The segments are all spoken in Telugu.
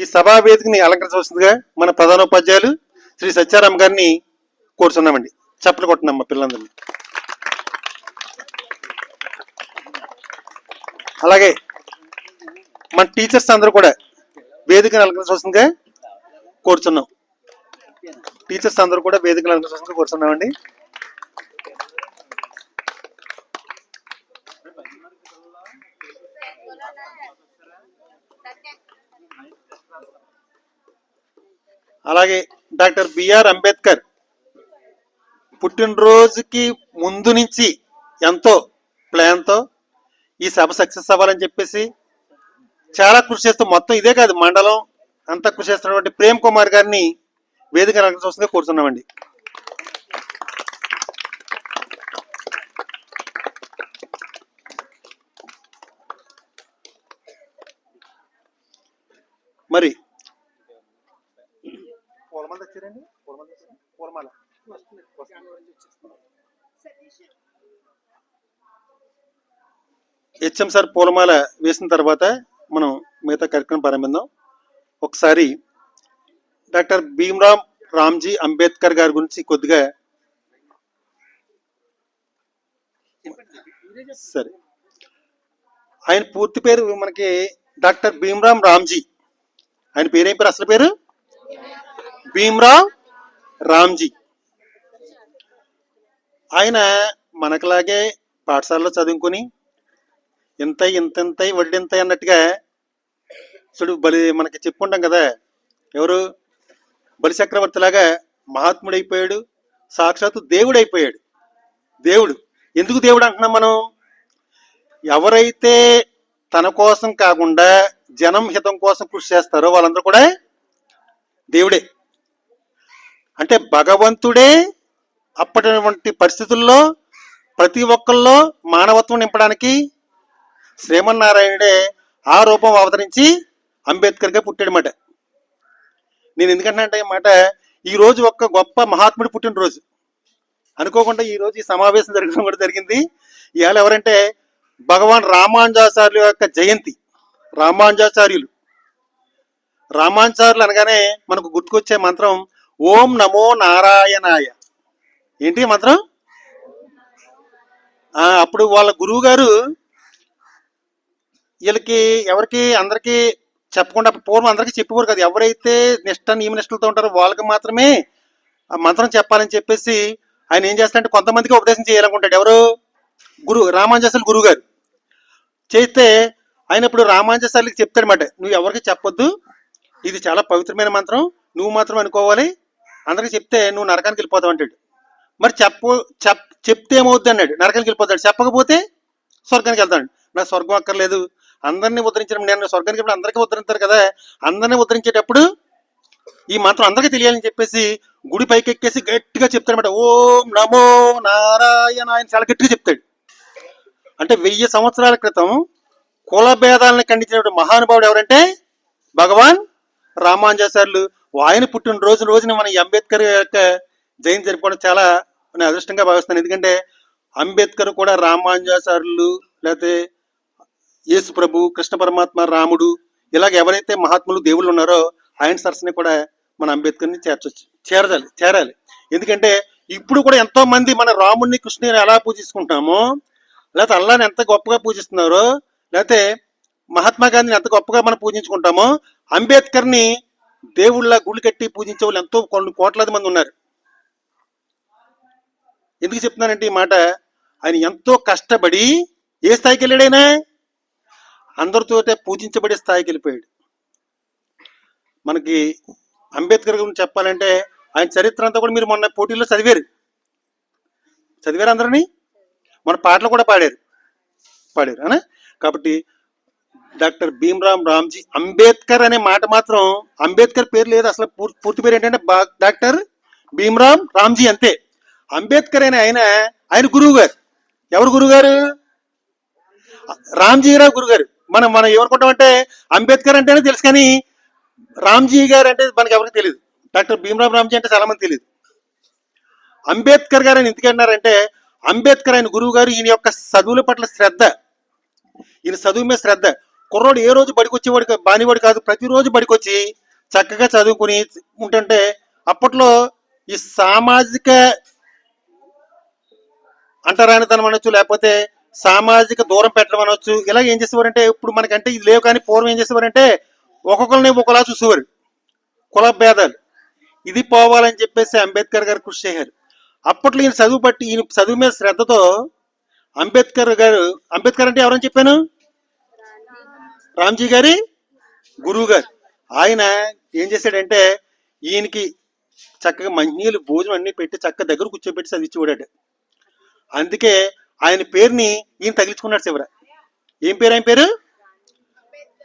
ఈ సభా వేదికని అలంకరించవలసిందిగా మన ప్రధానోపాధ్యాయులు శ్రీ సత్యారాం గారిని కోరుచున్నామండి. చప్పట్లు కొట్టనమ్మ పిల్లలందరినీ. అలాగే మన టీచర్స్ అందరూ కూడా వేదికను అలంకరించవలసిందిగా కోరుచున్నాం. టీచర్స్ అందరూ కూడా వేదికను అలంకరించవలసిందిగా కోరుచున్నామండి. అలాగే డాక్టర్ బిఆర్ అంబేద్కర్ పుట్టినరోజుకి ముందు నుంచి ఎంతో ప్లాన్తో ఈ సభ సక్సెస్ అవ్వాలని చెప్పేసి చాలా కృషి చేస్తూ, మొత్తం ఇదే కాదు మండలం అంతా కృషి చేస్తున్నటువంటి ప్రేమ్ కుమార్ గారిని వేదిక అలంకరించవలసిందిగా కోరుతున్నామండి. మరి హెచ్ఎం సార్ పూలమాల వేసిన తర్వాత మనం మిగతా కార్యక్రమం ప్రారంభిద్దాం. ఒకసారి డాక్టర్ భీమ్రావ్ రామ్జీ అంబేద్కర్ గారి గురించి కొద్దిగా సరే, ఆయన పూర్తి పేరు మనకి డాక్టర్ భీమ్రావ్ రామ్జీ. ఆయన పేరు ఏం పేరు, అసలు పేరు భీమ్రావ్ రామ్జీ. ఆయన మనకులాగే పాఠశాలలో చదువుకొని ఇంతై ఇంతంతై వడ్డింతై అన్నట్టుగా చూడు బలి మనకి చెప్పుకుంటాం కదా, ఎవరు బలి చక్రవర్తి లాగా మహాత్ముడైపోయాడు, సాక్షాత్తు దేవుడు అయిపోయాడు. దేవుడు ఎందుకు దేవుడు అంటున్నాం మనం? ఎవరైతే తన కోసం కాకుండా జనం హితం కోసం కృషి చేస్తారో వాళ్ళందరూ కూడా దేవుడే. అంటే భగవంతుడే అప్పటి పరిస్థితుల్లో ప్రతి ఒక్కళ్ళలో మానవత్వం నింపడానికి శ్రీమన్నారాయణుడే ఆ రూపం అవతరించి అంబేద్కర్గా పుట్టాడన్నమాట. నేను ఎందుకంటే మాట, ఈరోజు ఒక్క గొప్ప మహాత్ముడు పుట్టినరోజు అనుకోకుండా ఈరోజు ఈ సమావేశం జరగడం కూడా జరిగింది. ఇవాళ ఎవరంటే భగవాన్ రామానుజాచార్యుల యొక్క జయంతి. రామానుజాచార్యులు అనగానే మనకు గుర్తుకొచ్చే మంత్రం ఓం నమో నారాయణాయ. ఏంటి మంత్రం? అప్పుడు వాళ్ళ గురువు గారు వీళ్ళకి ఎవరికి అందరికీ చెప్పకుండా పూర్వం అందరికీ చెప్పేవారు కదా, ఎవరైతే నిష్ట నియమనిష్టలతో ఉంటారో వాళ్ళకి మాత్రమే ఆ మంత్రం చెప్పాలని చెప్పేసి ఆయన ఏం చేస్తారంటే కొంతమందికి ఉపదేశం చేయాలనుకుంటాడు. ఎవరు? రామానుజాచార్యులు గురువు గారు చేస్తే ఆయన ఇప్పుడు రామానుజాచార్యులకి చెప్తాడనమాట, నువ్వు ఎవరికి చెప్పొద్దు, ఇది చాలా పవిత్రమైన మంత్రం, నువ్వు మాత్రం అనుకోవాలి, అందరికి చెప్తే నువ్వు నరకానికి వెళ్ళిపోతావు అంటాడు. మరి చెప్తే ఏమవుద్ది అన్నాడు, నరకానికి వెళ్ళిపోతాడు. చెప్పకపోతే స్వర్గానికి వెళ్తాడు. నాకు స్వర్గం అక్కర్లేదు, అందరినీ ఉద్ధరించడం, నేను స్వర్గానికి వెళ్ళి అందరికీ ఉద్ధరించారు కదా, అందరినీ ఉద్ధరించేటప్పుడు ఈ మంత్రం అందరికీ తెలియాలని చెప్పేసి గుడి పైకి ఎక్కేసి గట్టిగా చెప్తాడనమాట. ఓం నమో నారాయణ ఆయన చాలా గట్టిగా చెప్తాడు. అంటే 1000 సంవత్సరాల క్రితం కుల భేదాలను ఖండించినటువంటి మహానుభావుడు ఎవరంటే భగవాన్ రామానుజాచార్యులు. ఆయన పుట్టిన రోజున మన అంబేద్కర్ యొక్క జయంతి జరుపుకోవడం చాలా నేను అదృష్టంగా భావిస్తాను. ఎందుకంటే అంబేద్కర్ కూడా రామానుజాచార్యులు, లేకపోతే యేసు ప్రభు, కృష్ణ పరమాత్మ, రాముడు, ఇలాగ ఎవరైతే మహాత్ములు దేవుళ్ళు ఉన్నారో ఆయన సరస్సుని కూడా మన అంబేద్కర్ని చేరాలి. ఎందుకంటే ఇప్పుడు కూడా ఎంతో మంది మన రాముడిని, కృష్ణుని ఎలా పూజిస్తుంటామో, లేకపోతే అల్లాని ఎంత గొప్పగా పూజిస్తున్నారో, లేకపోతే మహాత్మా గాంధీని ఎంత గొప్పగా మనం పూజించుకుంటామో, అంబేద్కర్ని దేవుళ్ళ గుళ్ళు కట్టి పూజించే వాళ్ళు ఎంతో కొన్ని కోట్లాది మంది ఉన్నారు. ఎందుకు చెప్తున్నానంటే ఈ మాట, ఆయన ఎంతో కష్టపడి ఏ స్థాయికి వెళ్ళాడైనా అందరితో పూజించబడే స్థాయికి వెళ్ళిపోయాడు. మనకి అంబేద్కర్ గురించి చెప్పాలంటే ఆయన చరిత్ర అంతా కూడా మీరు మొన్న పోటీల్లో చదివారు అందరినీ, మన పాటలు కూడా పాడారు అనా. కాబట్టి డాక్టర్ భీమ్రావ్ రామ్జీ అంబేద్కర్ అనే మాట మాత్రం, అంబేద్కర్ పేరు లేదు అసలు, పూర్తి పేరు ఏంటంటే డాక్టర్ భీమ్రావ్ రామ్జీ అంతే. అంబేద్కర్ అనే ఆయన గురువు గారు. ఎవరు గురువు గారు? రామ్జీరావు గురువు గారు. మనం ఏమనుకుంటామంటే అంబేద్కర్ అంటేనే తెలుసు, కానీ రామ్జీ గారు అంటే మనకి ఎవరికి తెలియదు. డాక్టర్ భీమ్రావ్ రామ్జీ అంటే చాలా మంది తెలియదు. అంబేద్కర్ గారు అని ఎందుకన్నారంటే అంబేద్కర్ ఆయన గురువు గారు, ఈయన యొక్క చదువుల పట్ల శ్రద్ధ, ఈయన చదువు మీద శ్రద్ధ. కుర్రోడు ఏ రోజు బడికి వచ్చేవాడు బానివాడు కాదు, ప్రతిరోజు బడికి వచ్చి చక్కగా చదువుకుని ఉంటుంటే అప్పట్లో ఈ సామాజిక అంటరానితనం అనొచ్చు, లేకపోతే సామాజిక దూరం పెట్టడం అనొచ్చు. ఇలా ఏం చేసేవారంటే, ఇప్పుడు మనకంటే ఇది లేవు కానీ పూర్వం ఏం చేసేవారంటే ఒక్కొక్కరిని ఒకలా చూసేవారు, కుల భేదాలు. ఇది పోవాలని చెప్పేసి అంబేద్కర్ గారు కృషి చేశారు. అప్పట్లో ఈయన చదువు బట్టి, ఈయన చదువు మీద శ్రద్ధతో అంబేద్కర్ అంటే ఎవరని చెప్పాను, రామ్జీ గారి గురువు గారు. ఆయన ఏం చేశాడంటే ఈయనకి చక్కగా మంచినీళ్ళు భోజనం అన్ని పెట్టి చక్కగా దగ్గర కూర్చోబెట్టి చదివించేవాడు. అందుకే ఆయన పేరుని ఈయన తగిలించుకున్నాడు చివర. ఏం పేరు ఆయన పేరు?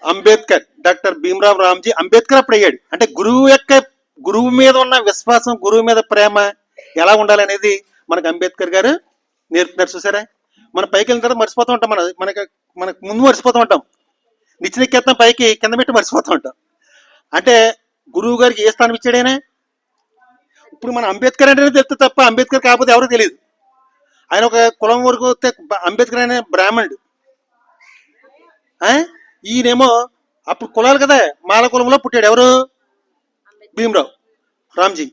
అంబేద్కర్. డాక్టర్ భీమ్రావ్ రామ్జీ అంబేద్కర్ అప్పుడు అయ్యాడు. అంటే గురువు మీద ఉన్న విశ్వాసం, గురువు మీద ప్రేమ ఎలా ఉండాలనేది మనకు అంబేద్కర్ గారు నేర్పుతున్నారు. చూసారా, మన పైకి వెళ్ళిన తర్వాత మర్చిపోతూ ఉంటాం, మనకు ముందు మర్చిపోతూ ఉంటాం, నిచ్చినెక్కేస్తాం పైకి, కింద పెట్టి మర్చిపోతూ ఉంటాం. అంటే గురువు గారికి ఏ స్థానం ఇచ్చాడైనా. ఇప్పుడు మన అంబేద్కర్ అంటేనే తెలుస్తుంది తప్ప అంబేద్కర్ కాకపోతే ఎవరికి తెలియదు. ఆయన ఒక కులం వరకు వస్తే అంబేద్కర్ అనే బ్రాహ్మణుడు, ఈయనేమో అప్పుడు కులాలు కదా, మాల కులంలో పుట్టాడు. ఎవరు? భీమ్రావ్ రామ్జీ.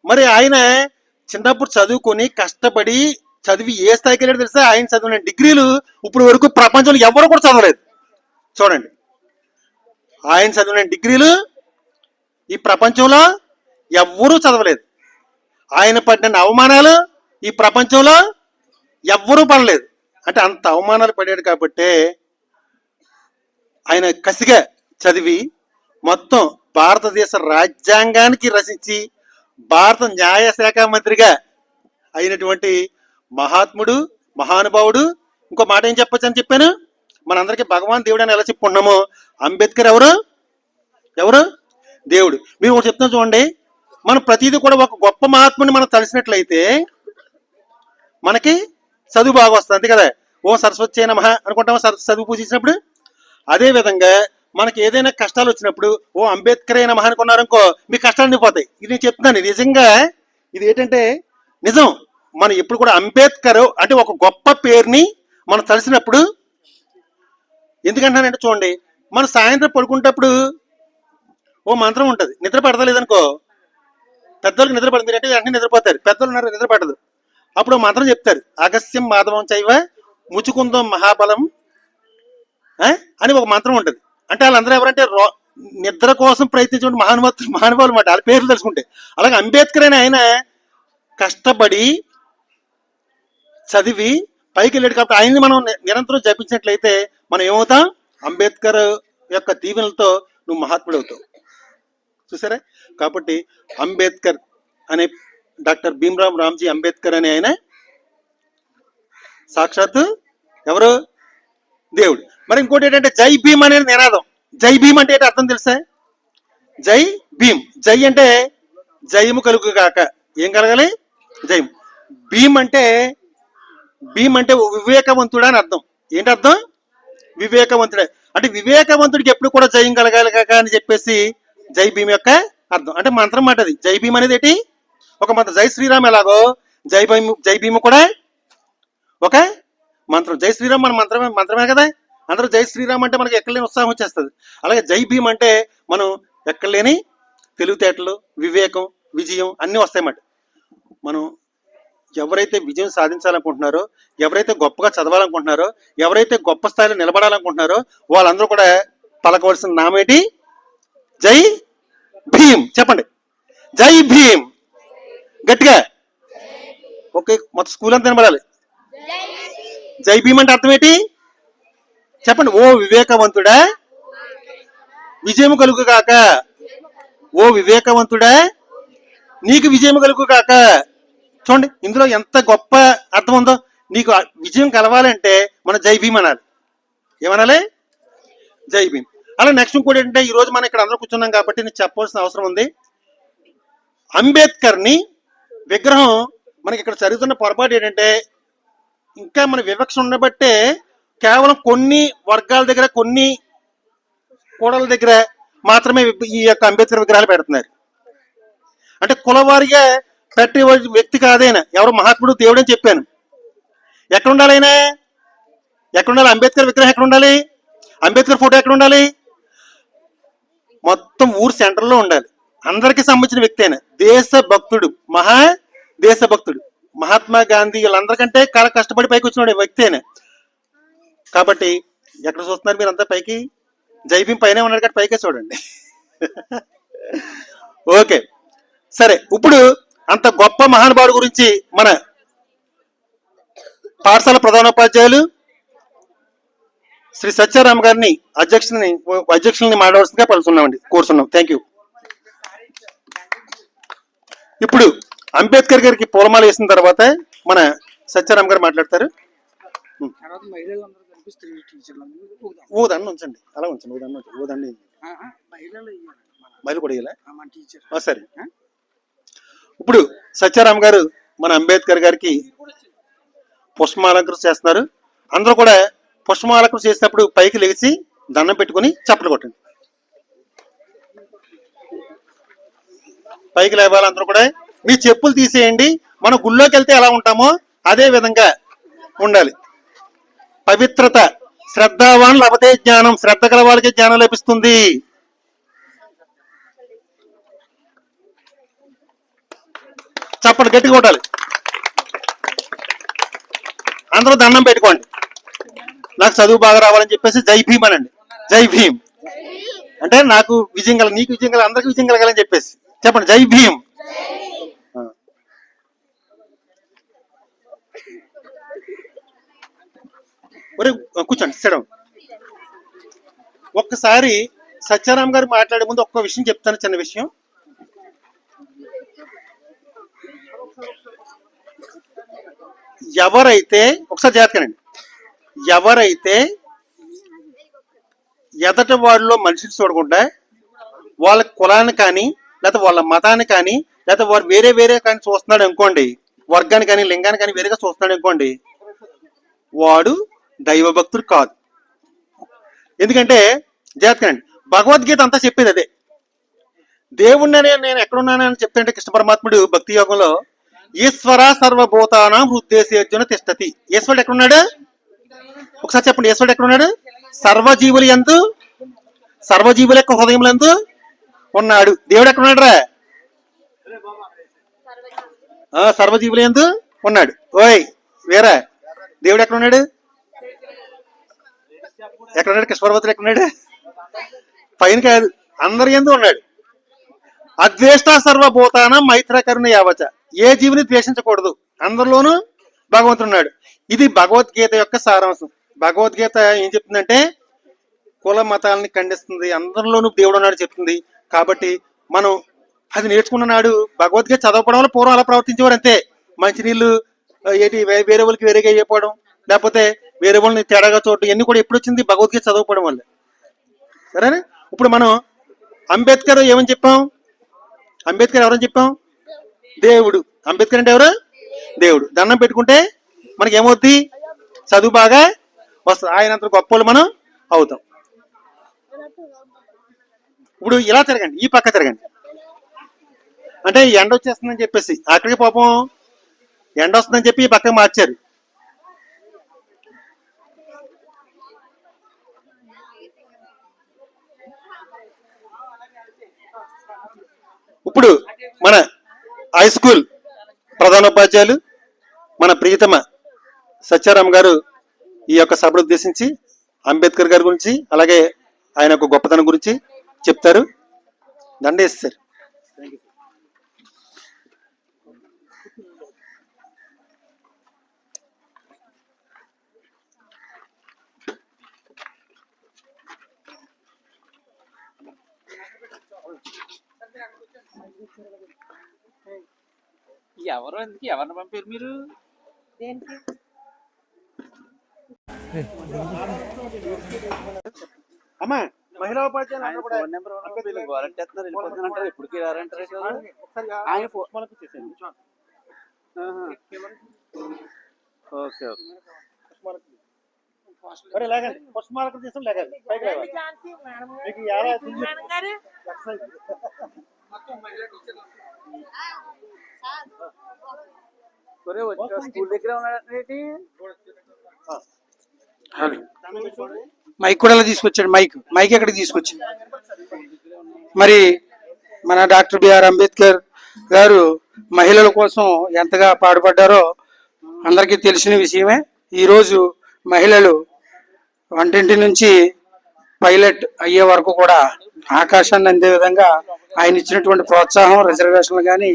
మరి ఆయన చిన్నప్పుడు చదువుకొని కష్టపడి చదివి ఏ స్థాయికి వెళ్ళాడు తెలుసా? ఆయన చదివిన డిగ్రీలు ఇప్పుడు వరకు ప్రపంచంలో ఎవరు కూడా చదవలేదు. చూడండి, ఆయన చదివిన డిగ్రీలు ఈ ప్రపంచంలో ఎవ్వరూ చదవలేదు. ఆయన పడిన అవమానాలు ఈ ప్రపంచంలో ఎవ్వరూ పడలేదు. అంటే అంత అవమానాలు పడాడు కాబట్టి ఆయన కసిగా చదివి మొత్తం భారతదేశ రాజ్యాంగానికి రచించి భారత న్యాయశాఖ మంత్రిగా అయినటువంటి మహాత్ముడు, మహానుభావుడు. ఇంకో మాట ఏం చెప్పొచ్చు అని చెప్పాను, మనందరికీ భగవాన్ దేవుడు అని ఎలా చెప్పుకున్నామో అంబేద్కర్ ఎవరు దేవుడు. మీరు ఒకటి చెప్తున్నా చూడండి, మనం ప్రతిదీ కూడా ఒక గొప్ప మహాత్ముని మనం తలిసినట్లయితే మనకి చదువు బాగా వస్తుంది, అంతే కదా. ఓ సరస్వతి నమః అనుకుంటామా చదువు పూజించినప్పుడు. అదే విధంగా మనకి ఏదైనా కష్టాలు వచ్చినప్పుడు ఓ అంబేద్కరే నమః అనుకున్నారనుకో, మీ కష్టాలు పోతాయి. ఇది నేను చెప్తున్నాను, నిజంగా ఇది ఏంటంటే నిజం. మనం ఎప్పుడు కూడా అంబేద్కర్ అంటే ఒక గొప్ప పేరుని మనం తలిసినప్పుడు, ఎందుకంటానంటే చూడండి, మనం సాయంత్రం పడుకుంటప్పుడు ఓ మంత్రం ఉంటుంది, నిద్ర పడతలేదనుకో, పెద్దోళ్ళకి నిద్ర పడుతుంది అంటే వెంటనే నిద్రపోతారు, పెద్దోళ్ళు ఉన్నారు నిద్ర పడదు. అప్పుడు మంత్రం చెప్తారు, అగస్త్యం మాధవం చైవ ముచుకుందం మహాబలం అని ఒక మంత్రం ఉంటుంది. అంటే వాళ్ళందరూ ఎవరంటే నిద్ర కోసం ప్రయత్నించే మహానుభావులు అన్నమాట, వాళ్ళ పేర్లు తెలుసుకుంటే. అలాగే అంబేద్కర్ అని ఆయన కష్టపడి చదివి పైకి వెళ్ళాడు కాబట్టి ఆయన్ని మనం నిరంతరం జపించినట్లయితే మనం ఏమవుతాం? అంబేద్కర్ యొక్క దీవెనలతో నువ్వు మహాత్ముడు అవుతావు. చూసారా, కాబట్టి అంబేద్కర్ అనే డాక్టర్ భీమ్రావ్ రామ్జీ అంబేద్కర్ అనే ఆయన సాక్షాత్తు ఎవరు? దేవుడు. మరి ఇంకోటి ఏంటంటే జై భీమ్ అనేది నినాదం. జై భీమ్ అంటే ఏంటి అర్థం తెలుసా? జై భీమ్, జై అంటే జయము కలుగు కాక, ఏం కలగాలి? జయం. భీమ్ అంటే వివేకవంతుడు అని అర్థం. ఏంటి అర్థం? వివేకవంతుడే. అంటే వివేకవంతుడికి ఎప్పుడు కూడా జయం కలగాలి కాక అని చెప్పేసి జై భీమ్ యొక్క అర్థం. అంటే మంత్రం మాట అది. జై భీమ్ అనేది ఏంటి? ఒక మంత్రం. జై శ్రీరామ్ ఎలాగో జై భీమ్ కూడా ఒక మంత్రం. జై శ్రీరామ్ మన మంత్రమే కదా. అందరూ జై శ్రీరామ్ అంటే మనకి ఎక్కడలేని ఉత్సాహం వచ్చేస్తుంది. అలాగే జై భీమ్ అంటే మనం ఎక్కడలేని తెలివితేటలు, వివేకం, విజయం అన్నీ వస్తాయన్నమాట. మనం ఎవరైతే విజయం సాధించాలనుకుంటున్నారో, ఎవరైతే గొప్పగా చదవాలనుకుంటున్నారో, ఎవరైతే గొప్ప స్థాయిలో నిలబడాలనుకుంటున్నారో వాళ్ళందరూ కూడా పలకవలసిన నామేంటి? జై భీమ్. చెప్పండి, జై భీమ్ గట్టిగా. ఓకే, మొత్తం స్కూల్ అంతా నిలబడాలి. జై భీమ్ అంటే అర్థం ఏంటి చెప్పండి? ఓ వివేకవంతుడా విజయము కలుగు కాక, ఓ వివేకవంతుడా నీకు విజయము కలుగు కాక. చూడండి ఇందులో ఎంత గొప్ప అర్థం ఉందో. నీకు విజయం కలవాలంటే మనం జై భీమ్ అనాలి. ఏమనాలి? జై భీమ్. అలా నెక్స్ట్ ఇంకోటి ఏంటంటే, ఈ రోజు మనం ఇక్కడ అందరూ కూర్చున్నాం కాబట్టి నేను చెప్పవలసిన అవసరం ఉంది. అంబేద్కర్ని విగ్రహం మనకి ఇక్కడ జరుగుతున్న పొరపాటు ఏంటంటే, ఇంకా మన వివక్ష ఉండబట్టే కేవలం కొన్ని వర్గాల దగ్గర, కొన్ని కూడల దగ్గర మాత్రమే ఈ యొక్క అంబేద్కర్ విగ్రహాలు పెడుతున్నారు. అంటే కులవారిగా పెట్టే వ్యక్తి కాదైనా, ఎవరు మహాత్ముడు దేవుడు అని చెప్పాను. ఎక్కడ ఉండాలి ఆయన? ఎక్కడ ఉండాలి? అంబేద్కర్ విగ్రహం ఎక్కడ ఉండాలి? అంబేద్కర్ ఫోటో ఎక్కడ ఉండాలి? మొత్తం ఊరు సెంటర్లో ఉండాలి. అందరికీ సంబంధించిన వ్యక్తి అయిన దేశభక్తుడు, దేశభక్తుడు మహాత్మా గాంధీ వీళ్ళందరికంటే చాలా కష్టపడి పైకి వచ్చిన వ్యక్తి అయిన. కాబట్టి ఎక్కడ చూస్తున్నారు మీరు అంతా? పైకి జైభీం పైన ఉన్నాడు కాబట్టి పైకే చూడండి. ఓకే, సరే. ఇప్పుడు అంత గొప్ప మహానుభావుడు గురించి మన పాఠశాల ప్రధానోపాధ్యాయులు శ్రీ సత్యారామ గారిని అధ్యక్షుల్ని మాట్లాడాల్సిందిగా పలుకున్నామండి, కోరుతున్నాం. Thank you. ఇప్పుడు అంబేద్కర్ గారికి పూలమాల వేసిన తర్వాత మన సత్యారామ గారు మాట్లాడతారు. ఊదండి ఉంచండి, అలా ఉంచండి. ఊదండి మైలు కూడా ఇలా. సరే, ఇప్పుడు సత్యారామ గారు మన అంబేద్కర్ గారికి పుష్పమాలంకరణ చేస్తున్నారు. అందరూ కూడా పుష్పమాలంకరణ చేసినప్పుడు పైకి లేచి దండం పెట్టుకుని చప్పట్లు కొట్టండి. పైకి లేవాలి అందరూ కూడా. మీ చెప్పులు తీసేయండి. మనం గుళ్ళోకి వెళ్తే ఎలా ఉంటామో అదే విధంగా ఉండాలి. పవిత్రత, శ్రద్ధావాన్ లభతే జ్ఞానం, శ్రద్ధ గల వాళ్ళకి జ్ఞానం లభిస్తుంది. చప్పట్లు గట్టిగా కొట్టాలి. అందరూ దండం పెట్టుకోండి. నాకు చదువు బాగా రావాలని చెప్పేసి జై భీమ్ అనండి. జై భీమ్ అంటే నాకు విజయం కల, నీకు విజయం కల, అందరికి విజయం కలగాలని చెప్పేసి చెప్పండి. జై భీమ్. కూర్చోండి, సిడం. ఒక్కసారి సత్యారాం గారు మాట్లాడే ముందు ఒక్క విషయం చెప్తాను, చిన్న విషయం. ఎవరైతే ఒకసారి జాగ్రత్తగానండి, ఎవరైతే ఎదటి వాళ్ళలో మనిషిని చూడకుండా వాళ్ళ కులాన్ని కానీ లేకపోతే వాళ్ళ మతాన్ని కానీ లేకపోతే వారు వేరే వేరే కానీ చూస్తున్నాడు అనుకోండి, వర్గాన్ని కానీ లింగాన్ని కానీ వేరేగా చూస్తున్నాడు అనుకోండి, వాడు దైవభక్తుడు కాదు. ఎందుకంటే జాగ్రత్తగానండి, భగవద్గీత అంతా చెప్పేది అదే. దేవుణ్ణి నేను ఎక్కడున్నానని చెప్తాంటే కృష్ణ పరమాత్ముడు భక్తి యోగంలో ఈశ్వర సర్వభూతానాం హృద్దేశేర్జున తిష్టతి. ఈశ్వరుడు ఎక్కడున్నాడు? ఒకసారి చెప్పండి. ఈశ్వరుడు ఎక్కడున్నాడు? సర్వజీవులు యందు, సర్వజీవుల యొక్క హృదయములందు ఉన్నాడు. దేవుడు ఎక్కడున్నాడు రా? సర్వజీవుల యందు ఉన్నాడు. ఓయ్ వేరా, దేవుడు ఎక్కడున్నాడు? ఎక్కడున్నాడు? కృష్ణ పరమాత్ముడు ఎక్కడున్నాడు? పైన కాదు, అందరి యందు ఉన్నాడు. అద్వేష్ట సర్వభూతానం మైత్ర కరుణ యావచ. ఏ జీవిని ద్వేషించకూడదు, అందరిలోనూ భగవంతుడు ఉన్నాడు. ఇది భగవద్గీత యొక్క సారాంశం. భగవద్గీత ఏం చెప్తుందంటే కుల మతాలని ఖండిస్తుంది, అందరిలోనూ దేవుడు ఉన్నాడు చెప్తుంది. కాబట్టి మనం అది నేర్చుకున్న నాడు భగవద్గీత చదవడం వల్ల పూర్వం అలా ప్రవర్తించేవారు అంతే. మంచినీళ్ళు ఏంటి వేరే వాళ్ళకి వేరేగా అయిపోవడం, లేకపోతే వేరే వాళ్ళని తేడాగా చూడడం, ఇవన్నీ కూడా ఎప్పుడు వచ్చింది? భగవద్గీత చదవకపోవడం వల్ల. సరేనా? ఇప్పుడు మనం అంబేద్కర్ ఏమని చెప్పాం? అంబేద్కర్ ఎవరని చెప్పాం? దేవుడు. అంబేద్కర్ అంటే ఎవరు? దేవుడు. దండం పెట్టుకుంటే మనకి ఏమవుద్ది? చదువు బాగా వస్తుంది. ఆయనంత గొప్పలు మనం అవుతాం. ఇప్పుడు ఇలా తిరగండి, ఈ పక్క తిరగండి. అంటే ఎండ వచ్చేస్తుందని చెప్పేసి అక్కడికి పాపం ఎండ వస్తుందని చెప్పి ఈ పక్క మార్చారు. ఇప్పుడు మన హై స్కూల్ ప్రధానోపాధ్యాయులు మన ప్రియతమ సత్యారాం గారు ఈ యొక్క సభను ఉద్దేశించి అంబేద్కర్ గారి గురించి అలాగే ఆయన యొక్క గొప్పతనం గురించి చెప్తారు. దండేస్తారు. ఎవరు ఎందుకు ఎవరిని పంపారు మీరు? అమ్మా మహిళా ఉపాధ్యాయులు ఇప్పటికి రారంటారు. Okay okay, లేకండి. పుష్పమాలకం చేసాం, లేకండి. పైకి లేవాలి. మీకు స్కూల్ దగ్గర ఉన్నాడు. మైక్ కూడా ఇలా తీసుకొచ్చాడు. మైక్ ఎక్కడికి తీసుకొచ్చాడు. మరి మన డాక్టర్ బిఆర్ అంబేద్కర్ గారు మహిళల కోసం ఎంతగా పాటుపడ్డారో అందరికీ తెలిసిన విషయమే. ఈరోజు మహిళలు వంటింటి నుంచి పైలట్ అయ్యే వరకు కూడా ఆకాశాన్ని అందే విధంగా ఆయన ఇచ్చినటువంటి ప్రోత్సాహం, రిజర్వేషన్లు కానీ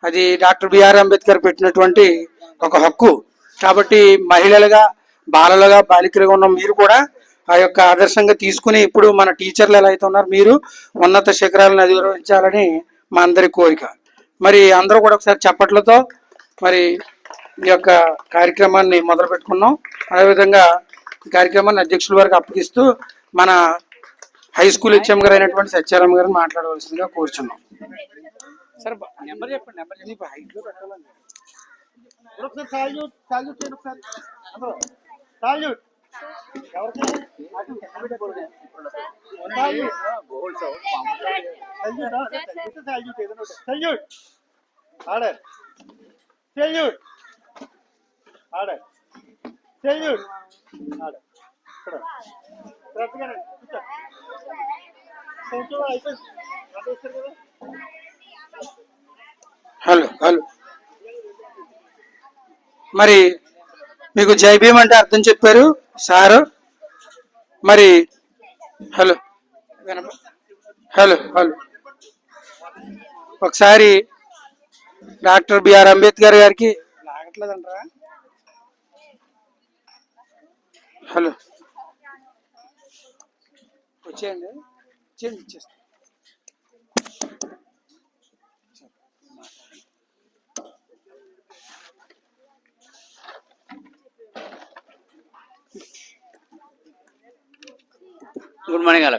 అది డాక్టర్ బిఆర్ అంబేద్కర్ పెట్టినటువంటి ఒక హక్కు. కాబట్టి మహిళలుగా, బాలలుగా, బాలికలుగా ఉన్న మీరు కూడా ఆ యొక్క ఆదర్శంగా తీసుకుని ఇప్పుడు మన టీచర్లు ఎలా అయితే ఉన్నారు మీరు ఉన్నత శిఖరాలను అధిరోహించాలని మా అందరి కోరిక. మరి అందరూ కూడా ఒకసారి చప్పట్లతో మరి ఈ యొక్క కార్యక్రమాన్ని మొదలు పెట్టుకున్నాం. అదేవిధంగా ఈ కార్యక్రమాన్ని అధ్యక్షుల వారికి అప్పగిస్తూ మన హై స్కూల్ హెచ్ఎం గారు అయినటువంటి సత్యారామ గారిని మాట్లాడవలసిందిగా కోరుచున్నాం. సార్ నెంబర్ చెప్పండి. నెంబర్ చెప్పండి. హైట్లో పెట్టాలండి. హలో హలో మరి మీకు జై భీమ్ అంటే అర్థం చెప్పారు సారు. మరి హలో హలో హలో ఒకసారి డాక్టర్ బిఆర్ అంబేద్కర్ గారికి లాగట్లేదంటారా? హలో వచ్చేయండి, ఇచ్చేస్తా. గుడ్ మార్నింగ్ అలా.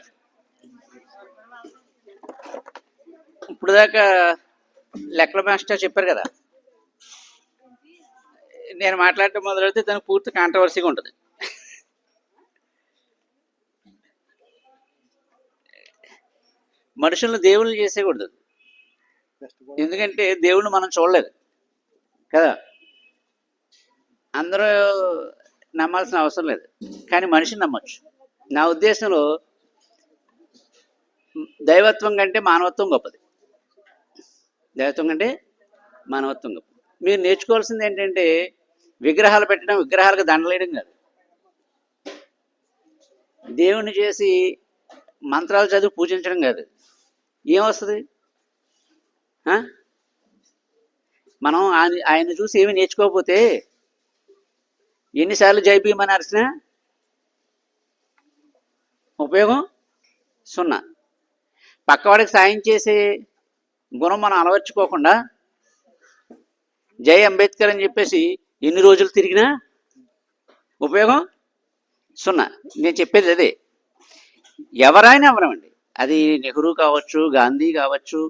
ఇప్పుడు దాకా లెక్కల మాస్టర్ చెప్పారు కదా, నేను మాట్లాడటం మొదలైతే దానికి పూర్తి కాంట్రవర్సీగా ఉంటుంది. మనుషులను దేవుళ్ళు చేసేకూడదు, ఎందుకంటే దేవుణ్ణి మనం చూడలేదు కదా. అందరూ నమ్మాల్సిన అవసరం లేదు, కానీ మనిషిని నమ్మొచ్చు. నా ఉద్దేశంలో దైవత్వం కంటే మానవత్వం గొప్పది. దైవత్వం కంటే మానవత్వం గొప్పది. మీరు నేర్చుకోవాల్సింది ఏంటంటే విగ్రహాలు పెట్టడం, విగ్రహాలకు దండలేయడం కాదు. దేవుణ్ణి చేసి మంత్రాలు చదివి పూజించడం కాదు. ఏమొస్తుంది? మనం ఆయన చూసి ఏమి నేర్చుకోకపోతే ఎన్నిసార్లు జై భీమ్ అని అరిచినా ఉపయోగం సున్నా. పక్కవాడికి సాయం చేసే గుణం మనం అలవర్చుకోకుండా జై అంబేద్కర్ అని చెప్పేసి ఎన్ని రోజులు తిరిగినా ఉపయోగం సున్నా. నేను చెప్పేది అదే. ఎవరైనా ఎవరమండి, అది నెహ్రూ కావచ్చు, గాంధీ కావచ్చు,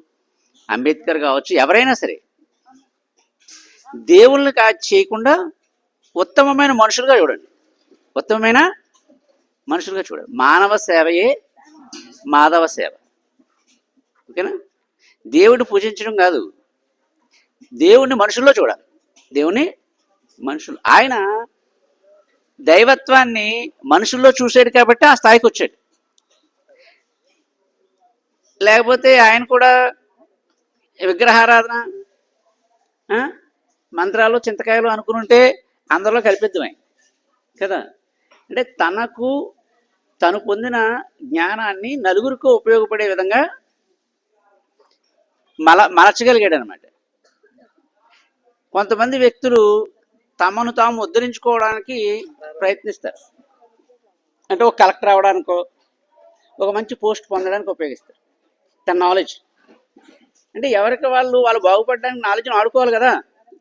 అంబేద్కర్ కావచ్చు, ఎవరైనా సరే దేవుళ్ళని చేయకుండా ఉత్తమమైన మనుషులుగా చూడండి. ఉత్తమమైన మనుషులుగా చూడండి. మానవ సేవయే మాధవ సేవ. ఓకేనా? దేవుడిని పూజించడం కాదు, దేవుణ్ణి మనుషుల్లో చూడాలి. దేవుని మనుషులు, ఆయన దైవత్వాన్ని మనుషుల్లో చూసాడు కాబట్టి ఆ స్థాయికి వచ్చాడు. లేకపోతే ఆయన కూడా విగ్రహారాధన, మంత్రాలు, చింతకాయలు అనుకుని ఉంటే అందరిలో కలిపిద్దాం కదా. అంటే తను పొందిన జ్ఞానాన్ని నలుగురికి ఉపయోగపడే విధంగా మలచగలిగాడు అనమాట. కొంతమంది వ్యక్తులు తమను తాము ఉద్ధరించుకోవడానికి ప్రయత్నిస్తారు. అంటే ఒక కలెక్టర్ అవడానికో, ఒక మంచి పోస్ట్ పొందడానికి ఉపయోగిస్తారు తన నాలెడ్జ్. అంటే ఎవరికి వాళ్ళు బాగుపడడానికి నాలెడ్జ్ని ఆడుకోవాలి కదా,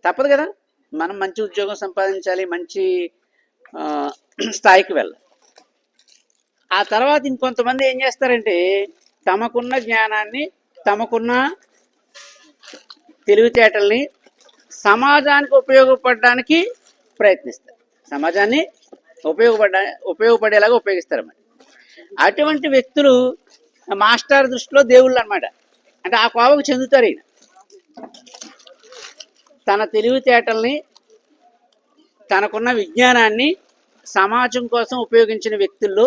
తప్పదు కదా. మనం మంచి ఉద్యోగం సంపాదించాలి, మంచి స్థాయికి వెళ్ళాలి. ఆ తర్వాత ఇంకొంతమంది ఏం చేస్తారంటే తమకున్న జ్ఞానాన్ని, తమకున్న తెలివితేటల్ని సమాజానికి ఉపయోగపడడానికి ప్రయత్నిస్తారు. సమాజాన్ని ఉపయోగపడేలాగా ఉపయోగిస్తారన్నమాట. అటువంటి వ్యక్తులు మాస్టర్ దృష్టిలో దేవుళ్ళు అనమాట. అంటే ఆ కోవకు చెందుతారు. ఈయన తన తెలివితేటల్ని, తనకున్న విజ్ఞానాన్ని సమాజం కోసం ఉపయోగించిన వ్యక్తుల్లో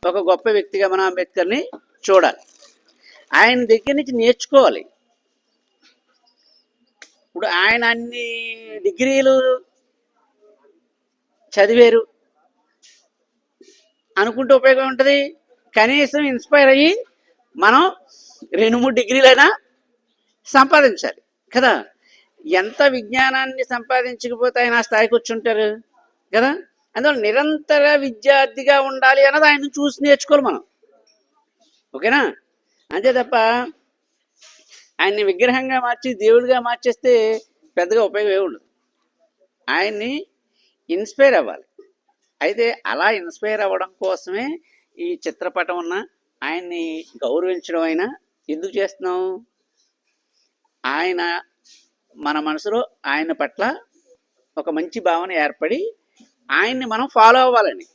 ఒక గొప్ప వ్యక్తిగా మనం అంబేద్కర్ని చూడాలి. ఆయన దగ్గర నుంచి నేర్చుకోవాలి. ఇప్పుడు ఆయన అన్ని డిగ్రీలు చదివారు అనుకుంటే ఉపయోగం ఉంటుంది. కనీసం ఇన్స్పైర్ అయ్యి మనం 2-3 డిగ్రీలైనా సంపాదించాలి కదా. ఎంత విజ్ఞానాన్ని సంపాదించకపోతే ఆయన ఆ స్థాయికి వచ్చి ఉంటారు కదా. అందువల్ల నిరంతర విద్యార్థిగా ఉండాలి అన్నది ఆయన చూసి నేర్చుకోవాలి మనం. ఓకేనా? అంతే తప్ప ఆయన్ని విగ్రహంగా మార్చి దేవుడిగా మార్చేస్తే పెద్దగా ఉపయోగం ఏమి ఉండదు. ఆయన్ని ఇన్స్పైర్ అవ్వాలి. అయితే అలా ఇన్స్పైర్ అవ్వడం కోసమే ఈ చిత్రపటం ఉన్న ఆయన్ని గౌరవించడం అయినా ఎందుకు చేస్తున్నాం? ఆయన మన మనసులో ఆయన పట్ల ఒక మంచి భావన ఏర్పడి ఆయన్ని మనం ఫాలో అవ్వాలని.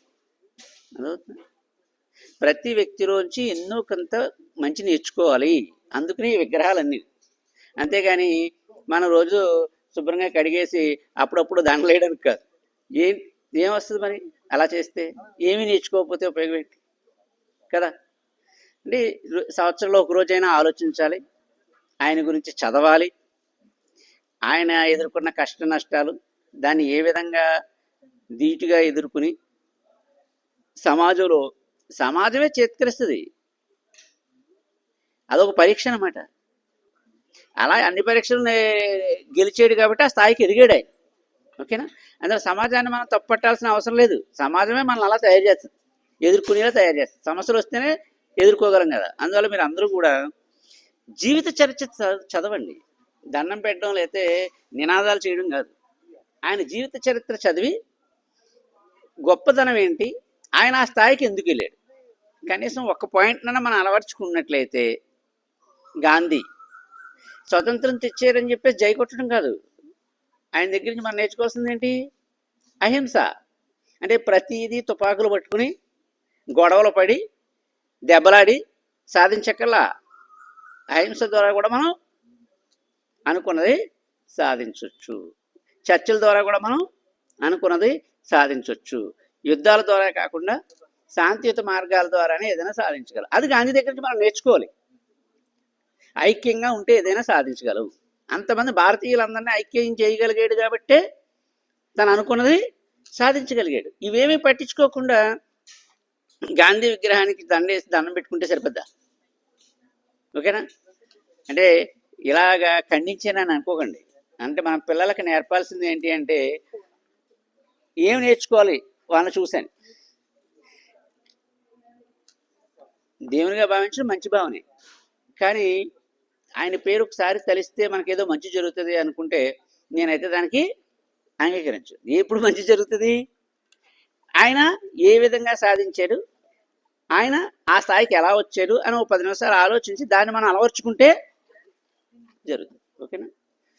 ప్రతి వ్యక్తిలోంచి ఎన్నో కొంత మంచి నేర్చుకోవాలి. అందుకని ఈ విగ్రహాలన్నీ. అంతేగాని మనం రోజు శుభ్రంగా కడిగేసి అప్పుడప్పుడు దండలు వేయడానికి కాదు. ఏమొస్తుంది మరి అలా చేస్తే? ఏమీ నేర్చుకోకపోతే ఉపయోగం ఏంటి కదా. అంటే సంవత్సరంలో ఒక రోజైనా ఆలోచించాలి, ఆయన గురించి చదవాలి, ఆయన ఎదుర్కొన్న కష్ట నష్టాలు దాన్ని ఏ విధంగా ధీటుగా ఎదుర్కొని సమాజమే చేత్కరిస్తుంది. అదొక పరీక్ష అన్నమాట. అలా అన్ని పరీక్షలు గెలిచాడు కాబట్టి ఆ స్థాయికి ఎదిగాడు ఆయన. ఓకేనా? అందులో సమాజాన్ని మనం తప్పట్టాల్సిన అవసరం లేదు. సమాజమే మనల్ని అలా తయారు చేస్తుంది, ఎదుర్కొనేలా తయారు చేస్తుంది. సమస్యలు వస్తేనే ఎదుర్కోగలం కదా. అందువల్ల మీరు అందరూ కూడా జీవిత చరిత్ర చదవండి. దండం పెట్టడం లేతే నినాదాలు చేయడం కాదు. ఆయన జీవిత చరిత్ర చదివి గొప్పతనం ఏంటి, ఆయన ఆ స్థాయికి ఎందుకు వెళ్ళాడు, కనీసం ఒక్క పాయింట్నైనా మనం అలవర్చుకున్నట్లయితే. గాంధీ స్వతంత్రం తెచ్చారని చెప్పేసి జై కొట్టడం కాదు. ఆయన దగ్గర నుంచి మనం నేర్చుకోవాల్సింది ఏంటి? అహింస. అంటే ప్రతిదీ తుపాకులు పట్టుకుని గొడవలు పడి దెబ్బలాడి సాధించక్కల్లా. అహింస ద్వారా కూడా మనం అనుకున్నది సాధించవచ్చు. చర్చల ద్వారా కూడా మనం అనుకున్నది సాధించవచ్చు. యుద్ధాల ద్వారా కాకుండా శాంతియుత మార్గాల ద్వారానే ఏదైనా సాధించగలం. అది గాంధీ దగ్గర నుంచి మనం నేర్చుకోవాలి. ఐక్యంగా ఉంటే ఏదైనా సాధించగలవు. అంతమంది భారతీయులందరినీ ఐక్యం చేయగలిగాడు కాబట్టే తను అనుకున్నది సాధించగలిగాడు. ఇవేమీ పట్టించుకోకుండా గాంధీ విగ్రహానికి దండం పెట్టుకుంటే సరిపోద్దా? ఓకేనా? అంటే ఇలాగా ఖండించానని అనుకోకండి. అంటే మన పిల్లలకి నేర్పాల్సింది ఏంటి అంటే, ఏం నేర్చుకోవాలి వాళ్ళని చూశాను. దేవునిగా భావించడం మంచి భావనే, కానీ ఆయన పేరు ఒకసారి తలిస్తే మనకేదో మంచి జరుగుతుంది అనుకుంటే నేనైతే దానికి అంగీకరించు. ఎప్పుడు మంచి జరుగుతుంది? ఆయన ఏ విధంగా సాధించాడు, ఆయన ఆ స్థాయికి ఎలా వచ్చాడు అని 10 నిమిషాలు ఆలోచించి దాన్ని మనం అలవర్చుకుంటే జరుగుతుంది. ఓకేనా?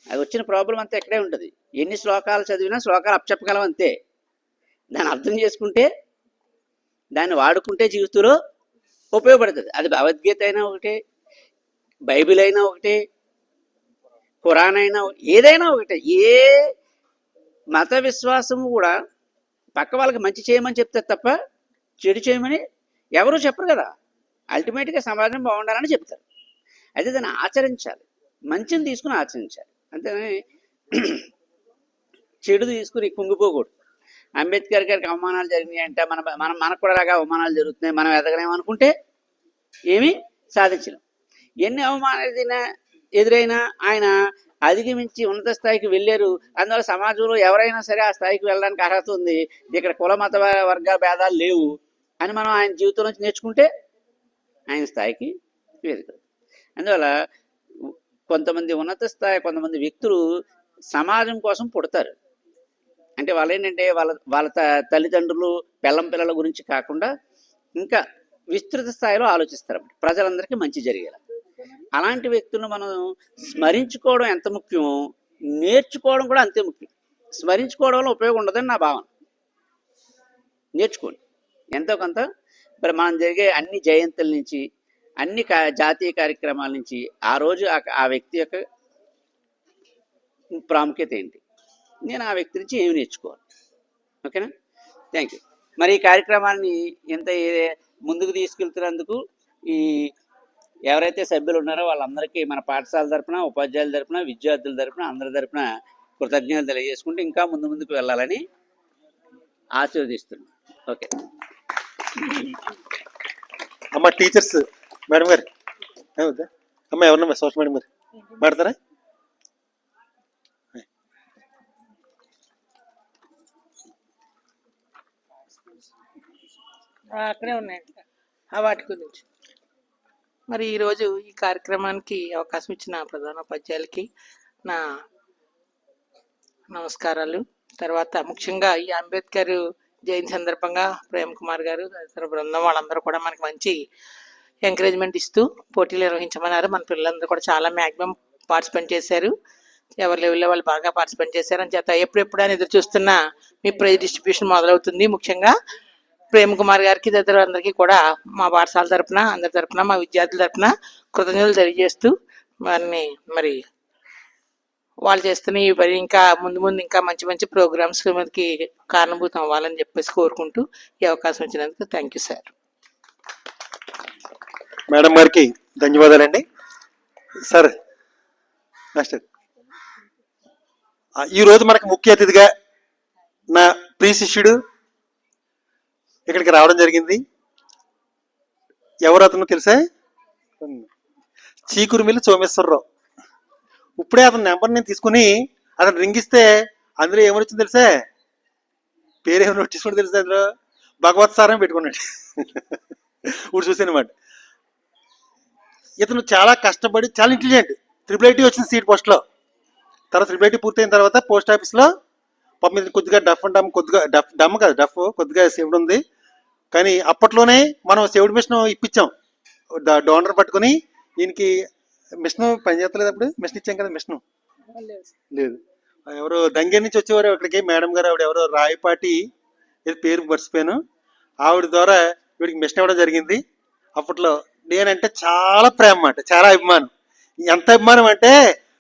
అది వచ్చిన ప్రాబ్లం అంతా ఎక్కడే ఉంటుంది. ఎన్ని శ్లోకాలు చదివినా శ్లోకాలు అప్పచెప్పగలం అంతే. దాన్ని అర్థం చేసుకుంటే, దాన్ని వాడుకుంటే జీవితంలో ఉపయోగపడుతుంది. అది భగవద్గీత అయినా ఒకటే, బైబిల్ అయినా ఒకటే, ఖురాన్ అయినా, ఏదైనా ఒకటే. ఏ మత విశ్వాసము కూడా పక్క వాళ్ళకి మంచి చేయమని చెప్తారు తప్ప చెడు చేయమని ఎవరూ చెప్పరు కదా. అల్టిమేట్గా సమాజం బాగుండాలని చెప్తారు. అయితే దాన్ని ఆచరించాలి, మంచిని తీసుకుని ఆచరించాలి. అంతేనే చెడు తీసుకుని కుంగిపోకూడదు. అంబేద్కర్ గారికి అవమానాలు జరిగినాయి అంటే మనకు కూడా రాగా అవమానాలు జరుగుతున్నాయి, మనం ఎదగలేమనుకుంటే ఏమీ సాధించలేం. ఎన్ని అవమానాలు ఎదురైనా ఆయన అధిగమించి ఉన్నత స్థాయికి వెళ్ళారు. అందువల్ల సమాజంలో ఎవరైనా సరే ఆ స్థాయికి వెళ్ళడానికి అర్హత ఉంది. ఇక్కడ కుల మత వర్గ భేదాలు లేవు అని మనం ఆయన జీవితం నుంచి నేర్చుకుంటే ఆయన స్థాయికి వెళ్తారు. అందువల్ల కొంతమంది ఉన్నత స్థాయి, కొంతమంది వ్యక్తులు సమాజం కోసం పుడతారు. అంటే వాళ్ళు ఏంటంటే వాళ్ళ తల్లిదండ్రులు పిల్లల గురించి కాకుండా ఇంకా విస్తృత స్థాయిలో ఆలోచిస్తారు. ప్రజలందరికీ మంచి జరిగేలా. అలాంటి వ్యక్తులను మనం స్మరించుకోవడం ఎంత ముఖ్యమో నేర్చుకోవడం కూడా అంతే ముఖ్యం. స్మరించుకోవడంలో ఉపయోగం ఉండదని నా భావన. నేర్చుకోండి ఎంతో కొంత. మరి మనం జరిగే అన్ని జయంతుల నుంచి, అన్ని జాతీయ కార్యక్రమాల నుంచి ఆ రోజు ఆ వ్యక్తి యొక్క ప్రాముఖ్యత ఏంటి, నేను ఆ వ్యక్తి నుంచి ఏమి నేర్చుకోవాలి. ఓకేనా? Thank you. మరి ఈ కార్యక్రమాన్ని ఇంత ముందుకు తీసుకెళ్తున్నందుకు ఈ ఎవరైతే సభ్యులు ఉన్నారో వాళ్ళందరికీ మన పాఠశాల తరపున, ఉపాధ్యాయుల తరపున, విద్యార్థుల తరపున, అందరి తరపున కృతజ్ఞతలు తెలియజేసుకుంటూ ఇంకా ముందుకు వెళ్ళాలని ఆశీర్వదిస్తున్నాం. ఓకే. అమ్మ టీచర్స్ మేడం గారు ఏమవుతా అమ్మ ఎవరన్నా సోషల్ మేడం గారు మాడతారా? అక్కడే ఉన్నాయండి వాటి గురించి. మరి ఈరోజు ఈ కార్యక్రమానికి అవకాశం ఇచ్చిన ప్రధానోపాధ్యాయులకి నా నమస్కారాలు. తర్వాత ముఖ్యంగా ఈ అంబేద్కర్ జయంతి సందర్భంగా ప్రేమ్ కుమార్ గారు తదితర బృందం వాళ్ళందరూ కూడా మనకి మంచి ఎంకరేజ్మెంట్ ఇస్తూ పోటీలు నిర్వహించమన్నారు. మన పిల్లలందరూ కూడా చాలా మ్యాక్సిమం పార్టిసిపేట్ చేశారు. ఎవరి లెవెల్లో వాళ్ళు బాగా పార్టిసిపేట్ చేశారు. అని చేత ఎప్పుడెప్పుడు అని ఎదురు చూస్తున్న మీ ప్రైజ్ డిస్ట్రిబ్యూషన్ మొదలవుతుంది. ముఖ్యంగా ప్రేమ్ కుమార్ గారికి తదితర అందరికీ కూడా మా పాఠశాల తరపున, అందరి తరపున, మా విద్యార్థుల తరపున కృతజ్ఞతలు తెలియజేస్తూ మరి వాళ్ళు చేస్తున్న ఈ పని ఇంకా ముందు ముందు ఇంకా మంచి మంచి ప్రోగ్రామ్స్ మనకి కారణభూతం అవ్వాలని చెప్పేసి కోరుకుంటూ ఈ అవకాశం ఇచ్చినందుకు థ్యాంక్ యూ సార్. మేడం గారికి ధన్యవాదాలండి. సార్ మాస్టర్, ఈరోజు మనకి ముఖ్య అతిథిగా నా ప్రియ శిష్యుడు ఇక్కడికి రావడం జరిగింది. ఎవరు అతను తెలుసా? చీకురుమిల్లి సోమేశ్వరరావు. ఇప్పుడే అతని నెంబర్ నేను తీసుకుని అతను రింగ్ ఇస్తే అందులో ఏమని వచ్చింది తెలుసా? పేరేమని వచ్చేసుకుంటే తెలుసా? అందులో భగవత్ సారం పెట్టుకున్నాడు. ఇప్పుడు చూసానమాట. ఇతను చాలా కష్టపడి చాలా ఇంటెలిజెంట్. IIIT వచ్చింది సీట్ పోస్ట్లో. తర్వాత IIIT పూర్తయిన తర్వాత పోస్ట్ ఆఫీస్లో పాపం మీద కొద్దిగా డఫ్ అండ్ డమ్, కొద్దిగా డమ్ కాదు డఫ్, కొద్దిగా సేవ్డ్ ఉంది. కానీ అప్పట్లోనే మనం సేవ్డ్ మిషన్ ఇప్పించాం. డోనర్ పట్టుకుని ఈయనకి మిషన్ పనిచేస్తలేదు. అప్పుడు మిషన్ ఇచ్చాం కదా. మిషన్ లేదు. ఎవరో దంగే నుంచి వచ్చేవారు ఇక్కడికి మేడం గారు. ఆవిడ ఎవరో రాయపాటి పేరు మర్చిపోయాను. ఆవిడ ద్వారా వీడికి మిషన్ ఇవ్వడం జరిగింది. అప్పట్లో నేనంటే చాలా ప్రేమ అన్నమాట, చాలా అభిమానం. ఎంత అభిమానం అంటే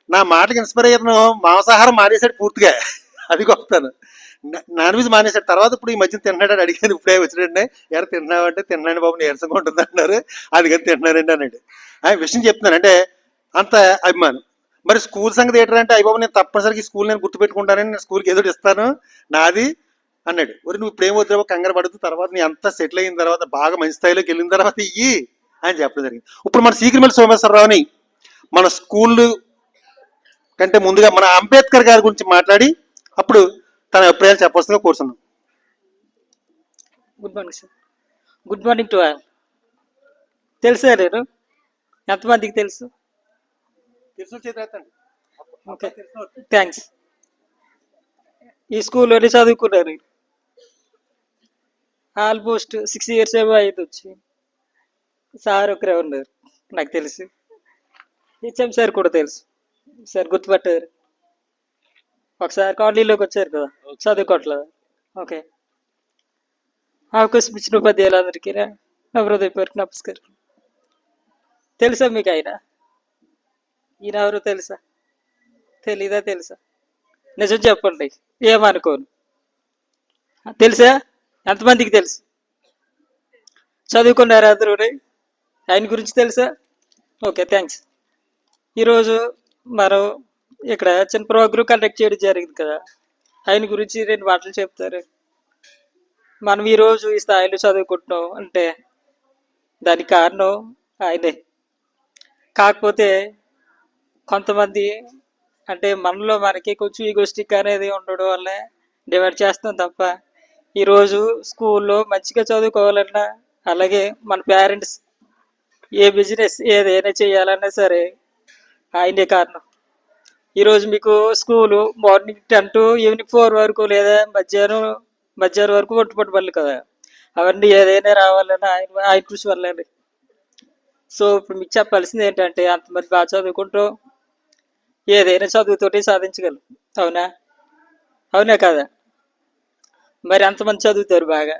నా మాటకి ఇన్స్పైర్ అయ్యాను. మాంసాహారం మానేశాడు పూర్తిగా. అది గొప్పతాను. నాన్ వెజ్ మానేశాడు. తర్వాత ఇప్పుడు ఈ మధ్యన తిన్నాడు అడిగాను. ఇప్పుడే వచ్చినండి. ఎవరు తిన్నావు అంటే తిన్నాను బాబు, నీరసంగా ఉంటుంది అంటున్నారు. అది కానీ తిన్నానండి అన్నాడు. ఆ విషయం చెప్తున్నాను అంటే అంత అభిమానం. మరి స్కూల్ సంగతి ఏంటంటే అయ్యి బాబు నేను తప్పనిసరిగా స్కూల్ నేను గుర్తుపెట్టుకుంటానని, నేను స్కూల్కి ఏదో ఇస్తాను నాది అన్నాడు. మరి నువ్వు ఇప్పుడు ఏం వద్దావో కంగారు పడుతూ తర్వాత నీ అంతా సెటిల్ అయిన తర్వాత బాగా మంచి స్థాయిలోకి వెళ్ళిన తర్వాత ఇయ్యి అని చెప్పడం జరిగింది. ఇప్పుడు మన చీకురుమిల్లి సోమేశ్వరరావుని మన స్కూల్ కంటే ముందుగా మన అంబేద్కర్ గారి గురించి మాట్లాడి అప్పుడు తన అభిప్రాయాలు చెప్పవలసిందిగా కోరుతున్నాం. Good morning sir. Good morning to all. తెలుసా నేను ఎంతమందికి తెలుసు? Okay, thanks. ఈ స్కూల్లోనే చదువుకున్నారు. ఆల్మోస్ట్ 6 years ఏమో అయింది వచ్చి. సార్ ఒకరే ఉన్నారు నాకు తెలుసు. హెచ్ఎం సార్ కూడా తెలుసు. సార్ గుర్తుపట్టారు. ఒకసారి కాలనీలోకి వచ్చారు కదా చదువుకోవట్లేదు. ఓకే, అవకాశం ఇచ్చిన ఉపాధ్యాయులందరికీ నా హృదయపూర్వక నమస్కారం. తెలుసా మీకు ఆయన? ఈయన ఎవరు తెలుసా? తెలీదా? తెలుసా? నిజం చెప్పండి, ఏమనుకోను. తెలుసా? ఎంతమందికి తెలుసు? చదువుకున్నారా అందరూ? ఆయన గురించి తెలుసా? Okay, thanks. ఈరోజు మనం ఇక్కడ చిన్న ప్రోగ్రాం కండక్ట్ చేయడం జరిగింది కదా. ఆయన గురించి 2 మాటలు చెప్తారు. మనం ఈరోజు ఈ స్థాయిలో చదువుకుంటున్నాం అంటే దానికి కారణం ఆయనే. కాకపోతే కొంతమంది అంటే మనలో మనకి కొంచెం ఈగోస్టిక్ అనేది ఉండడం వల్ల డివైడ్ చేస్తాం తప్ప ఈరోజు స్కూల్లో మంచిగా చదువుకోవాలన్నా, అలాగే మన పేరెంట్స్ ఏ బిజినెస్ ఏదైనా చేయాలన్నా సరే ఆయనే కారణం. ఈరోజు మీకు స్కూలు మార్నింగ్ 10 to ఈవినింగ్ 4 వరకు లేదా మధ్యాహ్నం వరకు ఒట్టుపట్టు పనులు కదా. అవన్నీ ఏదైనా రావాలన్నా ఆయన కృషి వల్లండి. సో ఇప్పుడు మీకు చెప్పాల్సింది ఏంటంటే అంతమంది బాగా చదువుకుంటూ ఏదైనా చదువుతోటి సాధించగలరు. అవునా? అవునా కదా? మరి అంతమంది చదువుతారు బాగా.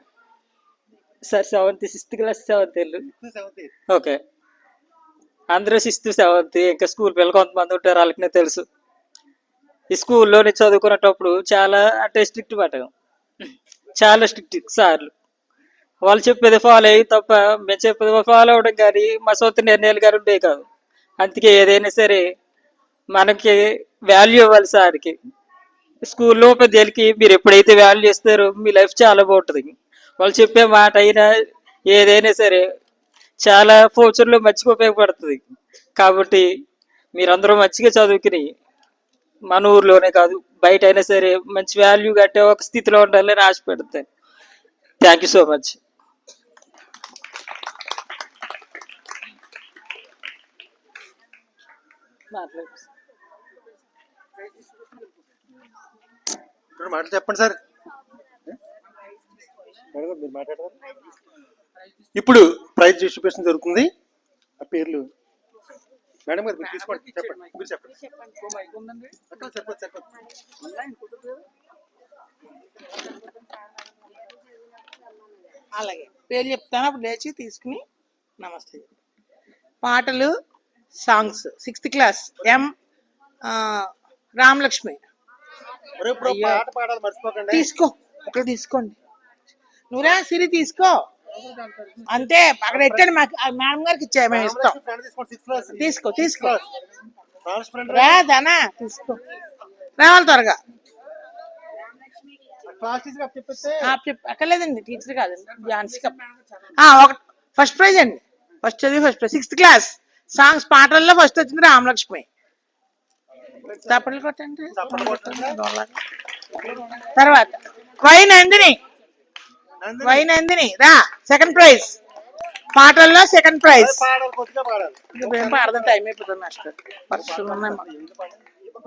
Sir 7th 6th class 7th వెళ్ళు. ఓకే, అందరూ 6th 7th. ఇంకా స్కూల్ పిల్లలు కొంతమంది ఉంటారు, వాళ్ళకి తెలుసు. ఈ స్కూల్లో నేను చదువుకునేటప్పుడు చాలా అంటే స్ట్రిక్ట్ మాట, చాలా స్ట్రిక్ట్ సార్లు. వాళ్ళు చెప్పేది ఫాలో అయ్యి తప్ప మేము చెప్పేది ఫాలో అవడం కానీ మా సొంత నిర్ణయాలు కానీ ఉండేవి కాదు. అందుకే ఏదైనా సరే మనకి వాల్యూ ఇవ్వాలి సార్కి. స్కూల్లో పెద్దలకి మీరు ఎప్పుడైతే వాల్యూ ఇస్తారో మీ లైఫ్ చాలా బాగుంటుంది. వాళ్ళు చెప్పే మాట అయినా ఏదైనా సరే చాలా ఫ్యూచర్లో మంచిగా ఉపయోగపడుతుంది. కాబట్టి మీరందరూ మంచిగా చదువుకుని మన ఊర్లోనే కాదు బయట అయినా సరే మంచి వాల్యూ కట్టే ఒక స్థితిలో ఉండాలని ఆశ పెడతాను. Thank you so much. రెండు మాటలు చెప్పండి సార్. మీరు మాట్లాడతారు. ఇప్పుడు ప్రైజ్ డిస్ట్రిబ్యూషన్ జరుగుతుంది. ఆ పేర్లు మేడం గారు మీరు తీసుకోండి, చెప్పండి. మీరు చెప్పండి. అక్కడ చెప్పండి చెప్పండి. అలాగే పేరు చెప్తాను, అప్పుడు లేచి తీసుకుని నమస్తే. పాటలు సాంగ్స్ 6th క్లాస్ ఎం రామలక్ష్మి. ఒరే, ఇప్పుడు ఒక పాట పాడాలి మర్చిపోకండి. తీసుకో, ఒకరు తీసుకోండి. నువ్వురా సిరి తీసుకో, అంతే అక్కడ ఎట్టండి. మాకు మేడం గారికి ఇచ్చా, మేము ఇస్తాం. తీసుకో తీసుకో రా దానా, తీసుకో రావాలి త్వరగా. అక్కర్లేదండి, టీచర్ కాదండి, ఝాన్సీ కప్. ఒక ఫస్ట్ ప్రైజ్ అండి, ఫస్ట్ చదివి first prize 6th class songs పాటల్లో ఫస్ట్ వచ్చింది రామలక్ష్మి. తప్పట్లు కొట్టండి. తర్వాత వై నందిని రా, సెకండ్ ప్రైజ్ పాటల్లో సెకండ్ ప్రైజ్. పాడదాం, టైం అయిపోతుంది. మాస్టర్ పరీక్షలు ఉన్నాయి,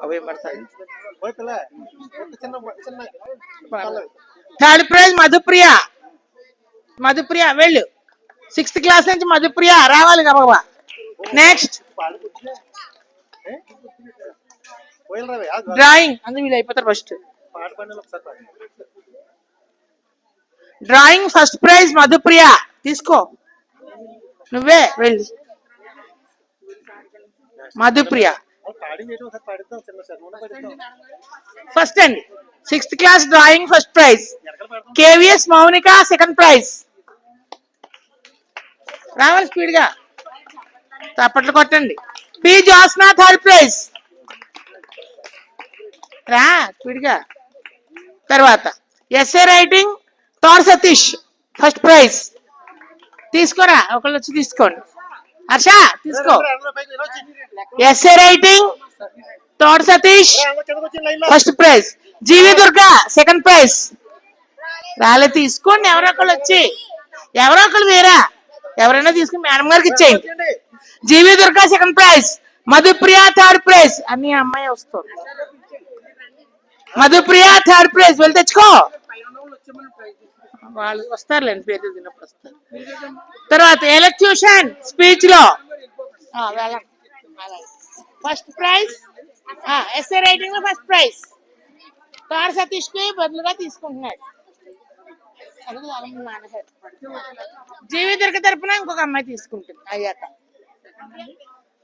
అవే పడతాయి. థర్డ్ ప్రైజ్ మధుప్రియ వెళ్ళు. 6th క్లాస్ నుంచి మధుప్రియ రావాలి బాబా. నెక్స్ట్ డ్రాయింగ్, అందుకు వీళ్ళు అయిపోతారు. First drawing first prize Madhupriya, తీసుకో. నువ్వే వెళ్ళు మధుప్రియ. ఫస్ట్ అండి 6th class drawing first prize. K V S Mounika second prize. రావాలి స్పీడ్ గా, తప్పట్లు కొట్టండి. P Jyotsna third prize. రా స్పీడ్ గా. తర్వాత ఎస్ఏ రైటింగ్ తోర్ సతీష్ ఫస్ట్ ప్రైజ్. తీసుకోరా, ఒకళ్ళు వచ్చి తీసుకోండి. హర్ష తీసుకో. ఎస్ఏ రైటింగ్ తోర్ Satish first prize. G V Durga second prize. రాలే, తీసుకోండి. ఎవరో ఒకళ్ళు వచ్చి, ఎవరో ఒకళ్ళు వేరా ఎవరైనా తీసుకుని మేడం గారికి ఇచ్చేయండి. G V Durga second prize. Madhupriya third prize. అన్ని అమ్మాయి వస్తుంది. మధుప్రియ థర్డ్ ప్రైజ్, వెళ్ళి తెచ్చుకో. వాళ్ళు వస్తారులేండి, పేరు తిన్నప్పుడు వస్తారు. తర్వాత ఎలక్యూషన్ స్పీచ్ లో ఫస్ట్ ప్రైజ్. ఎస్ఏ రైటింగ్ లో ఫస్ట్ ప్రైజ్ తార్ సతీష్ కి బదులుగా తీసుకుంటున్నాడు. జీవి దుర్గ తరపున ఇంకొక అమ్మాయి తీసుకుంటుంది అయ్యాక.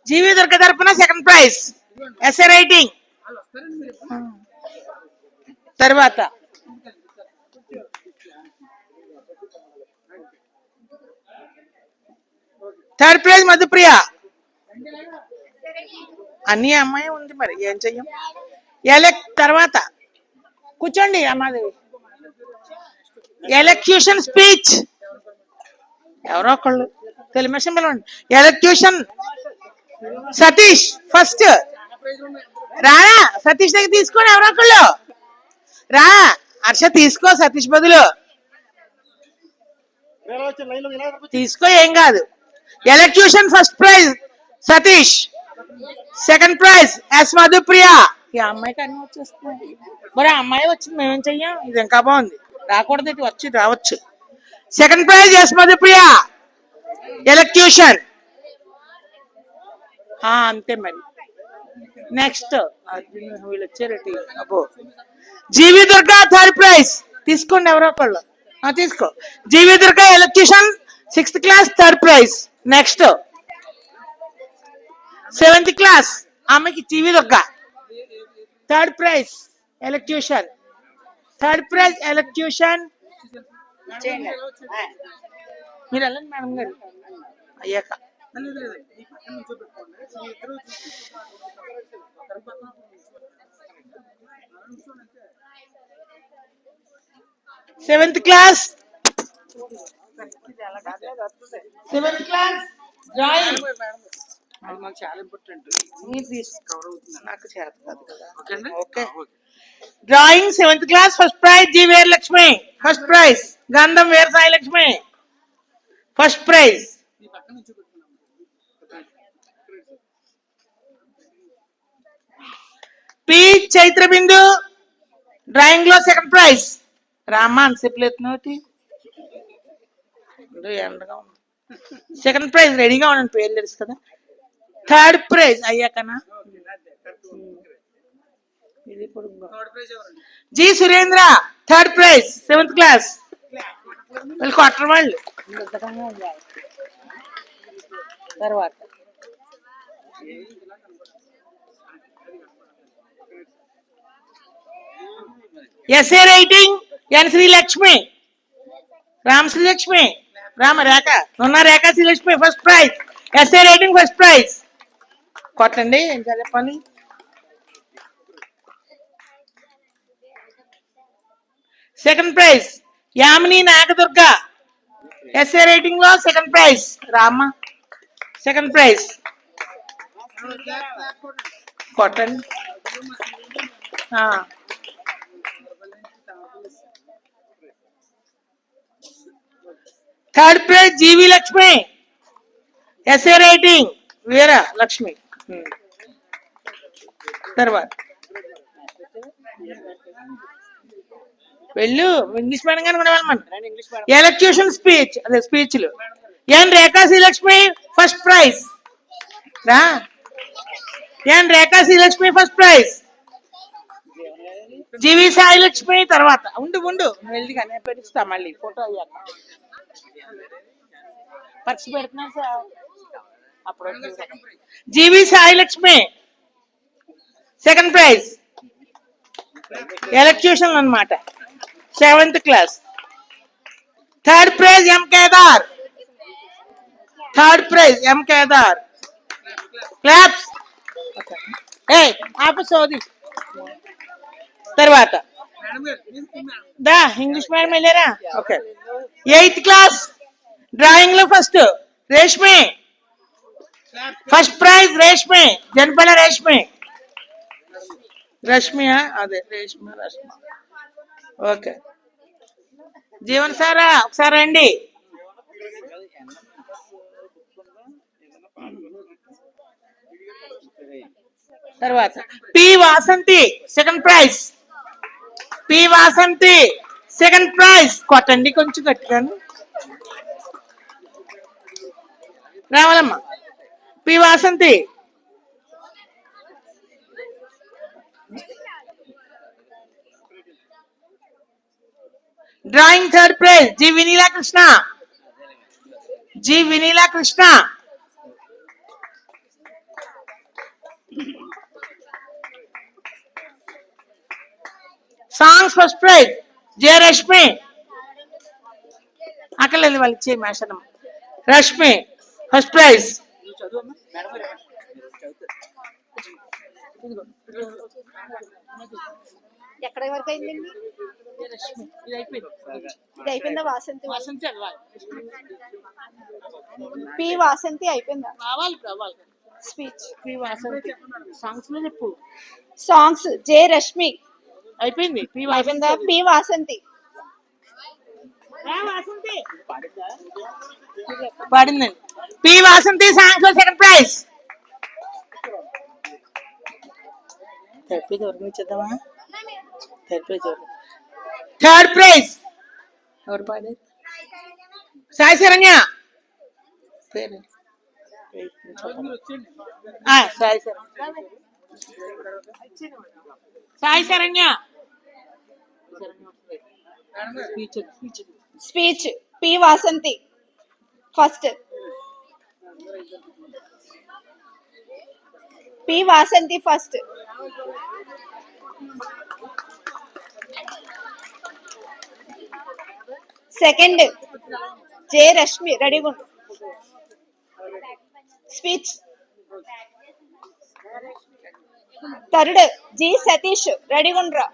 జీవి దుర్గ తరపున సెకండ్ ప్రైజ్ ఎస్ఏ రైటింగ్. తర్వాత థర్డ్ ప్రైజ్ మధుప్రియ. అన్ని అమ్మాయి ఉంది, మరి ఏం చెయ్యం. తర్వాత కూర్చోండి అమ్మాది. ఎలక్యూషన్ స్పీచ్ ఎవరో ఒకళ్ళు తెలుగు పిలవండి. Elocution Satish first. రారా సతీష్ దగ్గర తీసుకోండి, ఎవరో ఒకళ్ళు రా. హర్ష తీసుకో, సతీష్ బదులు తీసుకో, ఏం కాదు. Elocution first prize Satish, second prize S Madhupriya. ఈ అమ్మాయికి అన్ని వచ్చేస్తున్నాయి. మరి ఆ అమ్మాయి వచ్చింది, మేమేం చెయ్యం. ఇది ఇంకా బాగుంది, రాకూడదు, ఇటు వచ్చి రావచ్చు. Second prize S Madhupriya elocution. అంతే మరి. నెక్స్ట్ వీళ్ళు వచ్చారటి. అబ్బో, జీవి దుర్గా థర్డ్ ప్రైజ్. తీసుకోండి ఎవరో ఒకళ్ళు, తీసుకో. G V Durga elocution 6th class third prize. Next 7th class ఆమెకి G V Durga third prize elocution. Third prize elocution చేయండి. మీరు వెళ్ళండి మేడం గారు అయ్యాక. Seventh class, seventh class drawing. చాలా ఇంపార్టెంట్. మీరు నాకు చేత కాదు కదా. Okay, drawing seventh class first prize G Veera Lakshmi, first prize. Gandham Veera Sai Lakshmi, first prize. P Chaitra Bindu drawing లో సెకండ్ ప్రైజ్. రామ్మా అని చెప్పలేతున్నావు, ఎండగా ఉంది. సెకండ్ ప్రైజ్ రెడీగా ఉండండి, పేరు తెలుసు కదా. థర్డ్ ప్రైజ్ అయ్యాకనా. G Surendra third prize seventh class. వీళ్ళు క్వార్టర్ వాళ్ళు. తర్వాత S A writing N Srilakshmi, Ram Srilakshmi, Rama Rekha ఉన్న Rekha Srilakshmi first prize. S A writing first prize. కొట్టండి, ఏం చెప్పాలి. Second prize Yamini Nagadurga, S A writing లో సెకండ్ ప్రైజ్. రామ్మ సెకండ్ ప్రైజ్. కొట్టండి. Third prize G V Lakshmi, S A writing Veera Lakshmi. తర్వాత వెళ్ళు, ఇంగ్లీష్ మీడియం కానీ కూడా వెళ్ళమని. ఎలక్యూషన్ స్పీచ్, అదే స్పీచ్లు. ఎన్ రేఖా శ్రీలక్ష్మి ఫస్ట్ ప్రైజ్. రా ఎన్ రేఖా శ్రీలక్ష్మి ఫస్ట్ ప్రైజ్. జీవి సాయి లక్ష్మి తర్వాత. ఉండు ఉండు, వెళ్ళి కానీ పెడుస్తా మళ్ళీ ఫోటో అయ్యాక. పరీక్ష పెడుతున్నారు సార్ అప్పుడు. G V Sai Lakshmi second prize, elocution అన్నమాట, seventh class. Third prize M Kedar, third prize M Kedar. Claps. ఏ ఆపు సోది. తర్వాత దా ఇంగ్లీష్ మీడియం వెళ్ళారా. ఓకే, ఎయిత్ క్లాస్ డ్రాయింగ్ లో first Reshmi, first prize Reshmi, Janapala Reshmi. రష్మియా అదే రేష్మి రష్మి. ఓకే, జీవన్ సారా ఒకసారి రండి. తర్వాత P Vasanthi second prize, P Vasanthi second prize. కొట్టండి కొంచెం గట్టిగాను. రావాలమ్మా. P Vasanthi. Drawing third prize G Vineela Krishna, G Vineela Krishna. Songs first prize J Rashmi. అక్కర్లేదు వాళ్ళు ఇచ్చే మేషనం. Rashmi first prize. ఎక్కడ వరకు అయిందండి? ఇది అయిపోయిందా? వాసంతి పి వాసంతి అయిపోయిందా? Speech P Vasanthi. సాంగ్స్ లో చెప్పు. సాంగ్స్ జే రష్మి అయిపోయింది. అయిపోయిందా? పి వాసంతి పాడిందండి. పి వాసంతి సాంగ్స్ లో సెకండ్ ప్రైజ్. థర్డ్ ప్రైజ్ ఎవరికి ఇచ్చేద్దామా? థర్డ్ ప్రైజ్ ఎవరు పాడారు? సాయి శరణ్య. పేరు Sai Saranya. Sai Saranya. Speech P Vasanthi first, P Vasanthi first. Second J Rashmi రెడీగా ఉండు స్పీచ్ థర్డ్ జి సతీష్ రెడీగా ఉండరా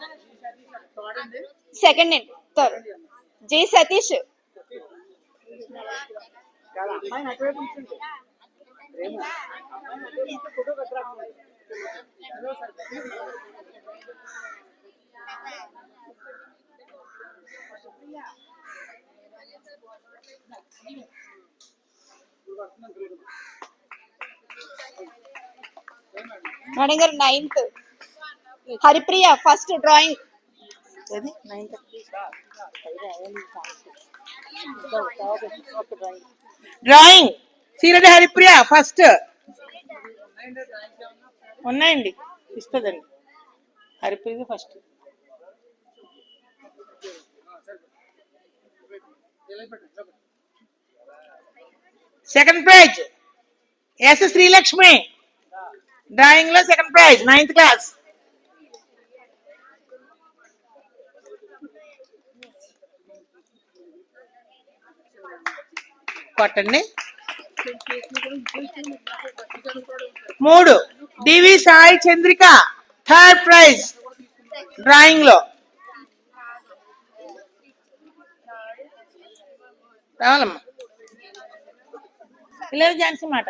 సెకండ్ అండి థర్డ్ జి సతీష్ మేడం గారు ninth Haripriya first drawing drawing C Reddy Haripriya first ఉన్నాయండి ఇస్తుందండి Haripriya first second prize S Srilakshmi drawing లో సెకండ్ ప్రైజ్ 9th క్లాస్ కొట్టండి 3 D V Sai Chandrika third prize drawing లో రావాలమ్మా లేదు ఝాన్సీ మాట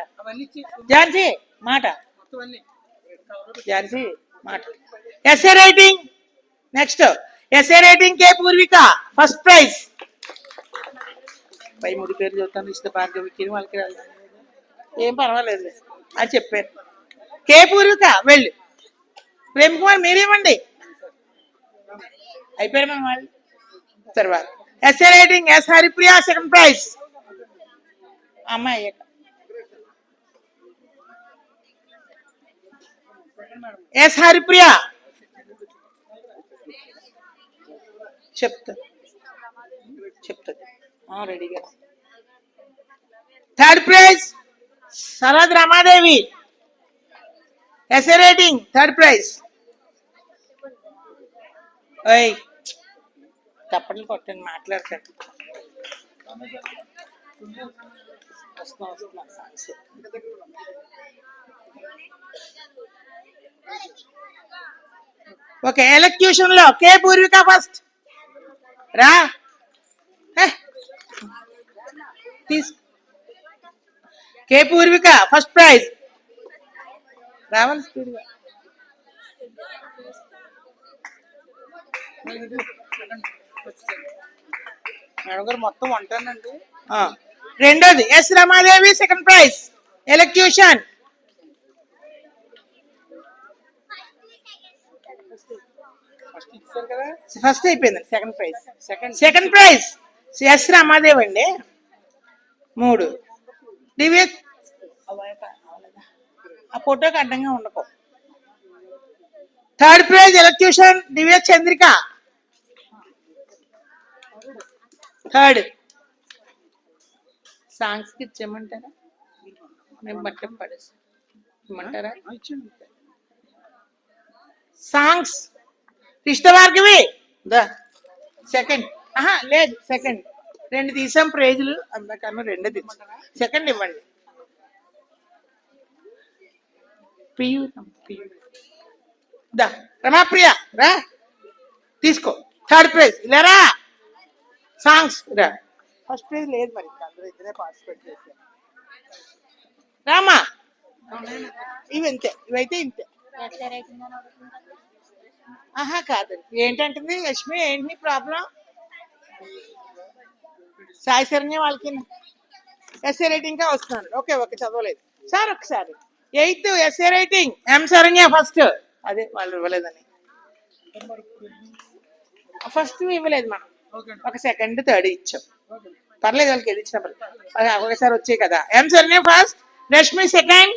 ఝాన్సీ మాట ఝాన్సీ మాట S A writing next S A writing K Purvika first prize పై 3 పేర్లు చెప్తాను ఇష్ట భార్గవికి వాళ్ళకి ఏం పర్వాలేదు అని చెప్పారు కే పూర్విక వెళ్ళు ప్రేమ్ కుమార్ మీరేమండి అయిపోయారు మన వాళ్ళు తర్వాత S A writing S Haripriya second prize అమ్మాయి ఎస్ హరిప్రియ చెప్తా రెడీగా third prize Sarad Ramadevi S A writing third prize ఓయ్ తప్పని కొట్టండి మాట్లాడకండి ఓకే ఎలక్యూషన్ లో కే పూర్విక ఫస్ట్ రా కే పూర్విక ఫస్ట్ ప్రైజ్ రావాలి స్పీడ్గా మేడం గారు మొత్తం ఉంటానండి రెండోది S Ramadevi second prize elocution first అయిపోయింది సెకండ్ ప్రైజ్ ఎస్ రమాదేవి అండి 3 డివిఎస్ ఆ ఫోటోకి అడ్డంగా ఉండకో third prize elocution D V S Chandrika third songs కి ఇచ్చేయమంటారా నేను బట్ట పడేసి ఇమ్మంటారా సాంగ్స్ ఇష్ట భార్గవి సెకండ్ లేదు సెకండ్ 2 తీసాం ప్రైజులు అందుకన్నా 2 తీసాం సెకండ్ ఇవ్వండి రమాప్రియ రా తీసుకో థర్డ్ ప్రైజ్ ఇలా రా సాంగ్స్ రా ఫస్ట్ ప్రైజ్ లేదు మరి అందరూ ఇద్దరే పార్టిసిపేట్ చేశారు రామా ఇవి ఇంతే ఇవైతే ఇంతే కాదండి ఏంటంటుంది లక్ష్మి ఏంటి ప్రాబ్లం సాయి శరణ్య వాళ్ళకి ఎస్ఏ రైటింగ్ గా వస్తున్నాను ఓకే చదవలేదు సార్ ఒకసారి 8th ఎస్ఏ రైటింగ్ ఎం శరణ్య ఫస్ట్ అదే వాళ్ళు ఇవ్వలేదని ఫస్ట్ ఇవ్వలేదు మనం ఒక సెకండ్ థర్డ్ ఇచ్చాం పర్లేదు వాళ్ళకి ఏది ఇచ్చినప్పుడు ఒకసారి వచ్చాయి కదా ఎం శరణ్య ఫస్ట్ రష్మి సెకండ్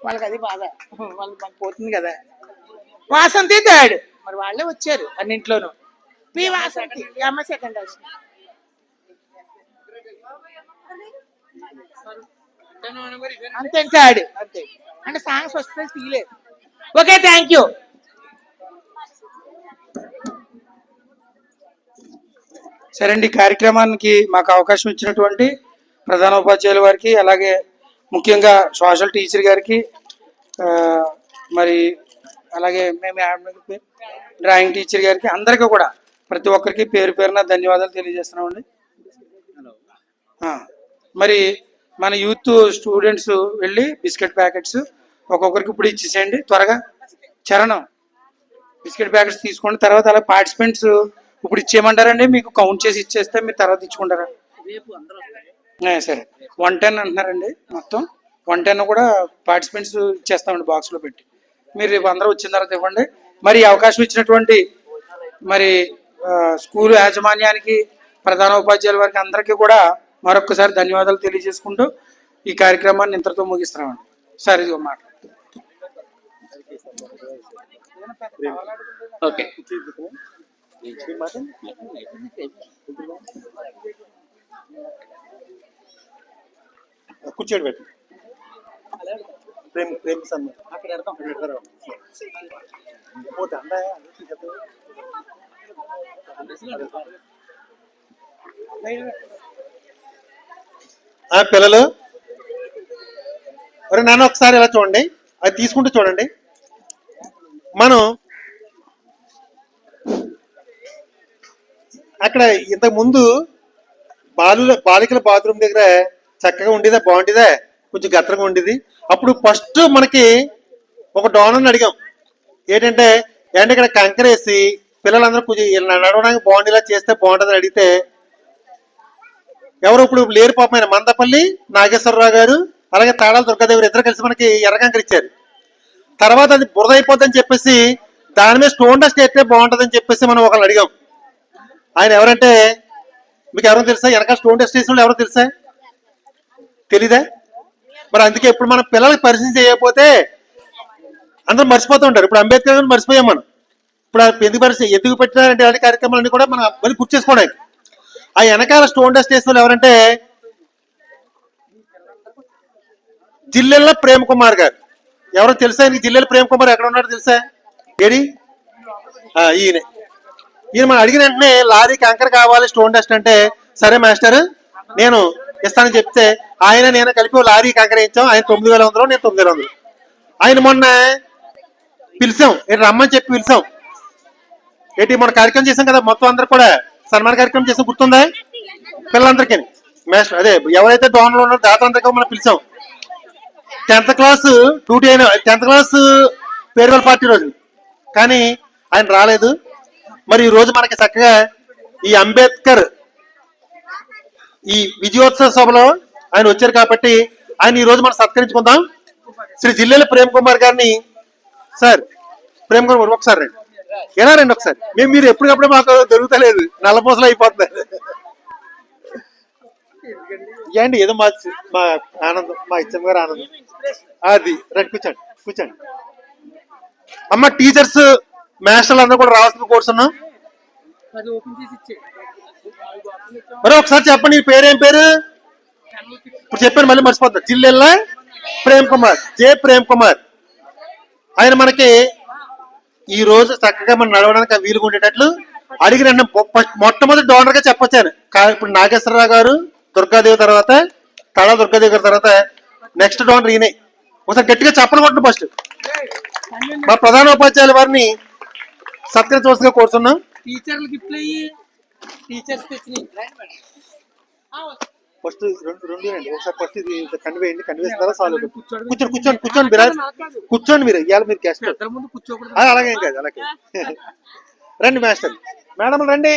వాళ్ళకి అది బాధ వాళ్ళు మనకు పోతుంది కదా వాసంతి థర్డ్ మరి వాళ్ళే వచ్చారు అన్నింట్లోనూ పి వాసంతి అమ్మ సెకండ్ అంతే థర్డ్ అంతే అంటే సాంగ్స్ వస్తే తీయలేదు ఓకే థ్యాంక్ యూ సరే అండి, ఈ కార్యక్రమానికి మాకు అవకాశం ఇచ్చినటువంటి ప్రధాన ఉపాధ్యాయుల వారికి, అలాగే ముఖ్యంగా సోషల్ టీచర్ గారికి, ఆ, మరి అలాగే మేము డ్రాయింగ్ టీచర్ గారికి, అందరికీ కూడా ప్రతి ఒక్కరికి పేరు పేరున ధన్యవాదాలు తెలియజేస్తున్నామండి. మరి మన యూత్ స్టూడెంట్స్ వెళ్ళి బిస్కెట్ ప్యాకెట్స్ ఒక్కొక్కరికి ఇప్పుడు ఇచ్చేసేయండి త్వరగా. చరణం బిస్కెట్ ప్యాకెట్స్ తీసుకోండి. తర్వాత అలా పార్టిసిపెంట్స్ ఇప్పుడు ఇచ్చేయమంటారండి, మీకు కౌంట్ చేసి ఇచ్చేస్తే మీరు తర్వాత ఇచ్చుకుంటారా? సరే, 110 అంటున్నారండి. మొత్తం 110 కూడా పార్టిసిపెంట్స్ ఇచ్చేస్తామండి బాక్స్లో పెట్టి. మీరు రేపు అందరూ వచ్చిన తర్వాత ఇవ్వండి. మరి ఈ అవకాశం ఇచ్చినటువంటి మరి స్కూల్ యాజమాన్యానికి, ప్రధాన ఉపాధ్యాయుల వారికి అందరికీ కూడా మరొకసారి ధన్యవాదాలు తెలియజేసుకుంటూ ఈ కార్యక్రమాన్ని ఇంతటితో ముగిస్తున్నామండి. సార్ ఇది మాట. ఓకే, కూర్చోడు పెట్టి ప్రేమ్ ప్రేమ్ సన్మాన్ పిల్లలు, మరి నాన్న ఒకసారి ఇలా చూడండి, అది తీసుకుంటూ చూడండి. మనం అక్కడ ఇంతకు ముందు బాలికల బాత్రూమ్ దగ్గర చక్కగా ఉండేదా, బాగుండేదా, కొంచెం గత్తరగా ఉండేది. అప్పుడు ఫస్ట్ మనకి ఒక డోనర్ని అడిగాం, ఏంటంటే ఇక్కడ కంకరేసి పిల్లలందరూ కొంచెం నడవడానికి బాగుండేలా చేస్తే బాగుంటుందని అడిగితే ఎవరు ఇప్పుడు లేరు పాపమైన మందపల్లి నాగేశ్వరరావు గారు, అలాగే తాళాల దుర్గాదేవి ఇద్దరు కలిసి మనకి ఎర్ర కంకర ఇచ్చారు. తర్వాత అది బురద అయిపోద్దని చెప్పేసి దాని మీద స్టోన్ డస్ట్ అయితే బాగుంటుందని చెప్పేసి మనం ఒకళ్ళు అడిగాం. ఆయన ఎవరంటే మీకు ఎవరో తెలుసా? వెనక స్టోన్ డస్ట్ వేసిన వాళ్ళు ఎవరో తెలుసా? తెలీదా? మరి అందుకే ఇప్పుడు మనం పిల్లలకి పరిచయం చేయకపోతే అందరూ మర్చిపోతూ ఉంటారు. ఇప్పుడు అంబేద్కర్ గారిని మర్చిపోయాం మనం. ఇప్పుడు ఎందుకు పెట్టినారంటే అలాంటి కార్యక్రమాలన్నీ కూడా మనం మళ్ళీ గుర్తు చేసుకోవడానికి. ఆ వెనకాల స్టోన్ డస్ట్ వేసిన వాళ్ళు ఎవరంటే జిల్లెళ్ళ ప్రేమ్ కుమార్ గారు. ఎవరో తెలుసా? నీకు జిల్లెళ్ళ ప్రేమ్ కుమార్ ఎక్కడ ఉన్నాడో తెలుసా? ఏడి ఈయన మనం అడిగిన వెంటనే లారీ కంకర కావాలి స్టోన్ డస్ట్ అంటే, సరే మాస్టర్ నేను ఇస్తానని చెప్తే ఆయన నేను కలిపి లారీ కంకర ఇచ్చాం. ఆయన 9,100, నేను 9,100. ఆయన మొన్న పిలిచాం, రమ్మని చెప్పి పిలిచాం. మన కార్యక్రమం చేసాం కదా, మొత్తం అందరు కూడా సన్మాన కార్యక్రమం చేసాం, గుర్తుందా? పిల్లలందరికీ మాస్టర్ అదే ఎవరైతే డోనర్లు ఉన్నారో దాతందరికీ మనం పిలిచాం. 10th క్లాస్ డ్యూటీ అయిన 10th క్లాస్ ఫేర్వెల్ పార్టీ రోజు, కానీ ఆయన రాలేదు. మరి ఈ రోజు మనకి చక్కగా ఈ అంబేద్కర్ ఈ విజయోత్సవ సభలో ఆయన వచ్చారు కాబట్టి ఆయన ఈ రోజు మనం సత్కరించుకుందాం. శ్రీ జిల్లెల ప్రేమ్ కుమార్ గారిని. సార్ ప్రేమ్ కుమార్ ఒకసారి రండి, ఎలా రండి ఒకసారి. మీరు ఎప్పటికప్పుడు మాకు దొరుకుతలేదు, నల్లపూసలు అయిపోతుంది. ఏంటి ఏదో మా ఆనందం, మా ఇచ్చమ్మ గారు ఆనందం. అది రండి, కూర్చోండి కూర్చోండి. అమ్మ టీచర్స్ మాస్టర్లు అందరూ కూడా రావాల్సిన కోరుతున్నాం. మరి ఒకసారి చెప్పండి, పేరేం పేరు? ఇప్పుడు చెప్పాను, మళ్ళీ మర్చిపోతారు. జిల్లెళ్ళ ప్రేమ్ కుమార్, జే ప్రేమ్ కుమార్. ఆయన మనకి ఈ రోజు చక్కగా మనం నడవడానికి వీలుగా ఉండేటట్లు అడిగిన మొట్టమొదటి డోనర్ గా చెప్పొచ్చాను. ఇప్పుడు నాగేశ్వరరావు గారు, దుర్గాదేవి తర్వాత తళ దుర్గాదేవి గారి తర్వాత నెక్స్ట్ డోనర్ ఈయనే. ఒకసారి గట్టిగా చెప్పలు కొట్టండి. ఫస్ట్ మా ప్రధాన ఉపాధ్యాయుల వారిని సత్కరించవలసిగా కోరుతున్నాం. టీచర్లు గిఫ్ట్లు టీచర్స్ ఫస్ట్ రెండు ఒకసారి ఫస్ట్ ఇది కనివేయండి, కనివేస్తారా చాలు. కూర్చోండి కూర్చోండి కూర్చోండి మీరు, కూర్చోండి మీరు. ఇవాళ మీరు గెస్ట్, అలాగేం కాదు, అలాగే రండి. మాస్టర్ మేడం రండి,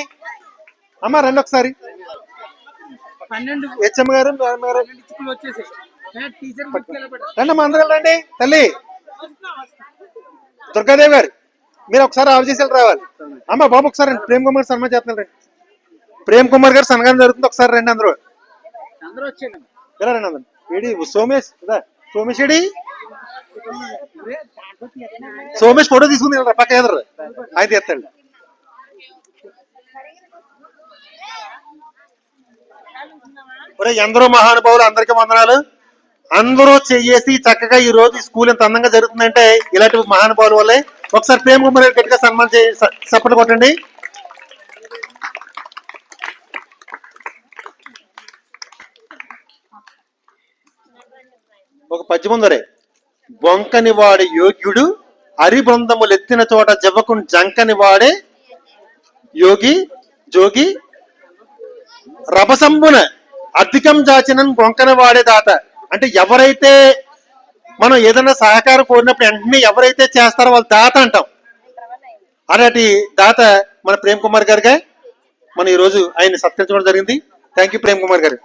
అమ్మ రండి ఒకసారి. హెచ్ఎం గారు రండి అమ్మా, అందరూ రండి. తల్లి దుర్గాదేవి గారు మీరు ఒకసారి ఆలోచించాలి రావాలి. అమ్మ బాబు ఒకసారి రండి, ప్రేమ్ కుమార్ సన్మానం చేస్తున్నారు. రండి, ప్రేమ్ కుమార్ గారు సన్మానం జరుగుతుంది, ఒకసారి రండి అందరూ. ఎలా రండి అందరు. AD Somesh, Somesh AD? Somesh photo తీసుకుంది పక్క ఎదురు, ఆయన తీస్తాడు. ఎందరో మహానుభావులు, అందరికీ వందనాలు. అందరూ చేసి చక్కగా ఈ రోజు స్కూల్ ఎంత అందంగా జరుగుతుందంటే ఇలాంటి మహానుభావుల వల్లే. ఒకసారి ప్రేమ్ కుమార్ గట్టిగా సన్మానం చప్పట్లు కొట్టండి. ఒక పద్యం ఉందరే, బొంకని వాడే యోగ్యుడు హరిబృందములెత్తిన చోట జవ్వకుని జంకని వాడే యోగి జోగి రభసంబున అధికం జాచినన్ బొంకని వాడే దాత. అంటే ఎవరైతే మనం ఏదైనా సహకారం కోరినప్పుడు వెంటనే ఎవరైతే చేస్తారో వాళ్ళు దాత అంటాం. అలాంటి దాత మన ప్రేమ్ కుమార్ గారిగా మనం ఈరోజు ఆయన సత్కరించడం జరిగింది. థ్యాంక్ యూ ప్రేమ్ కుమార్ గారు.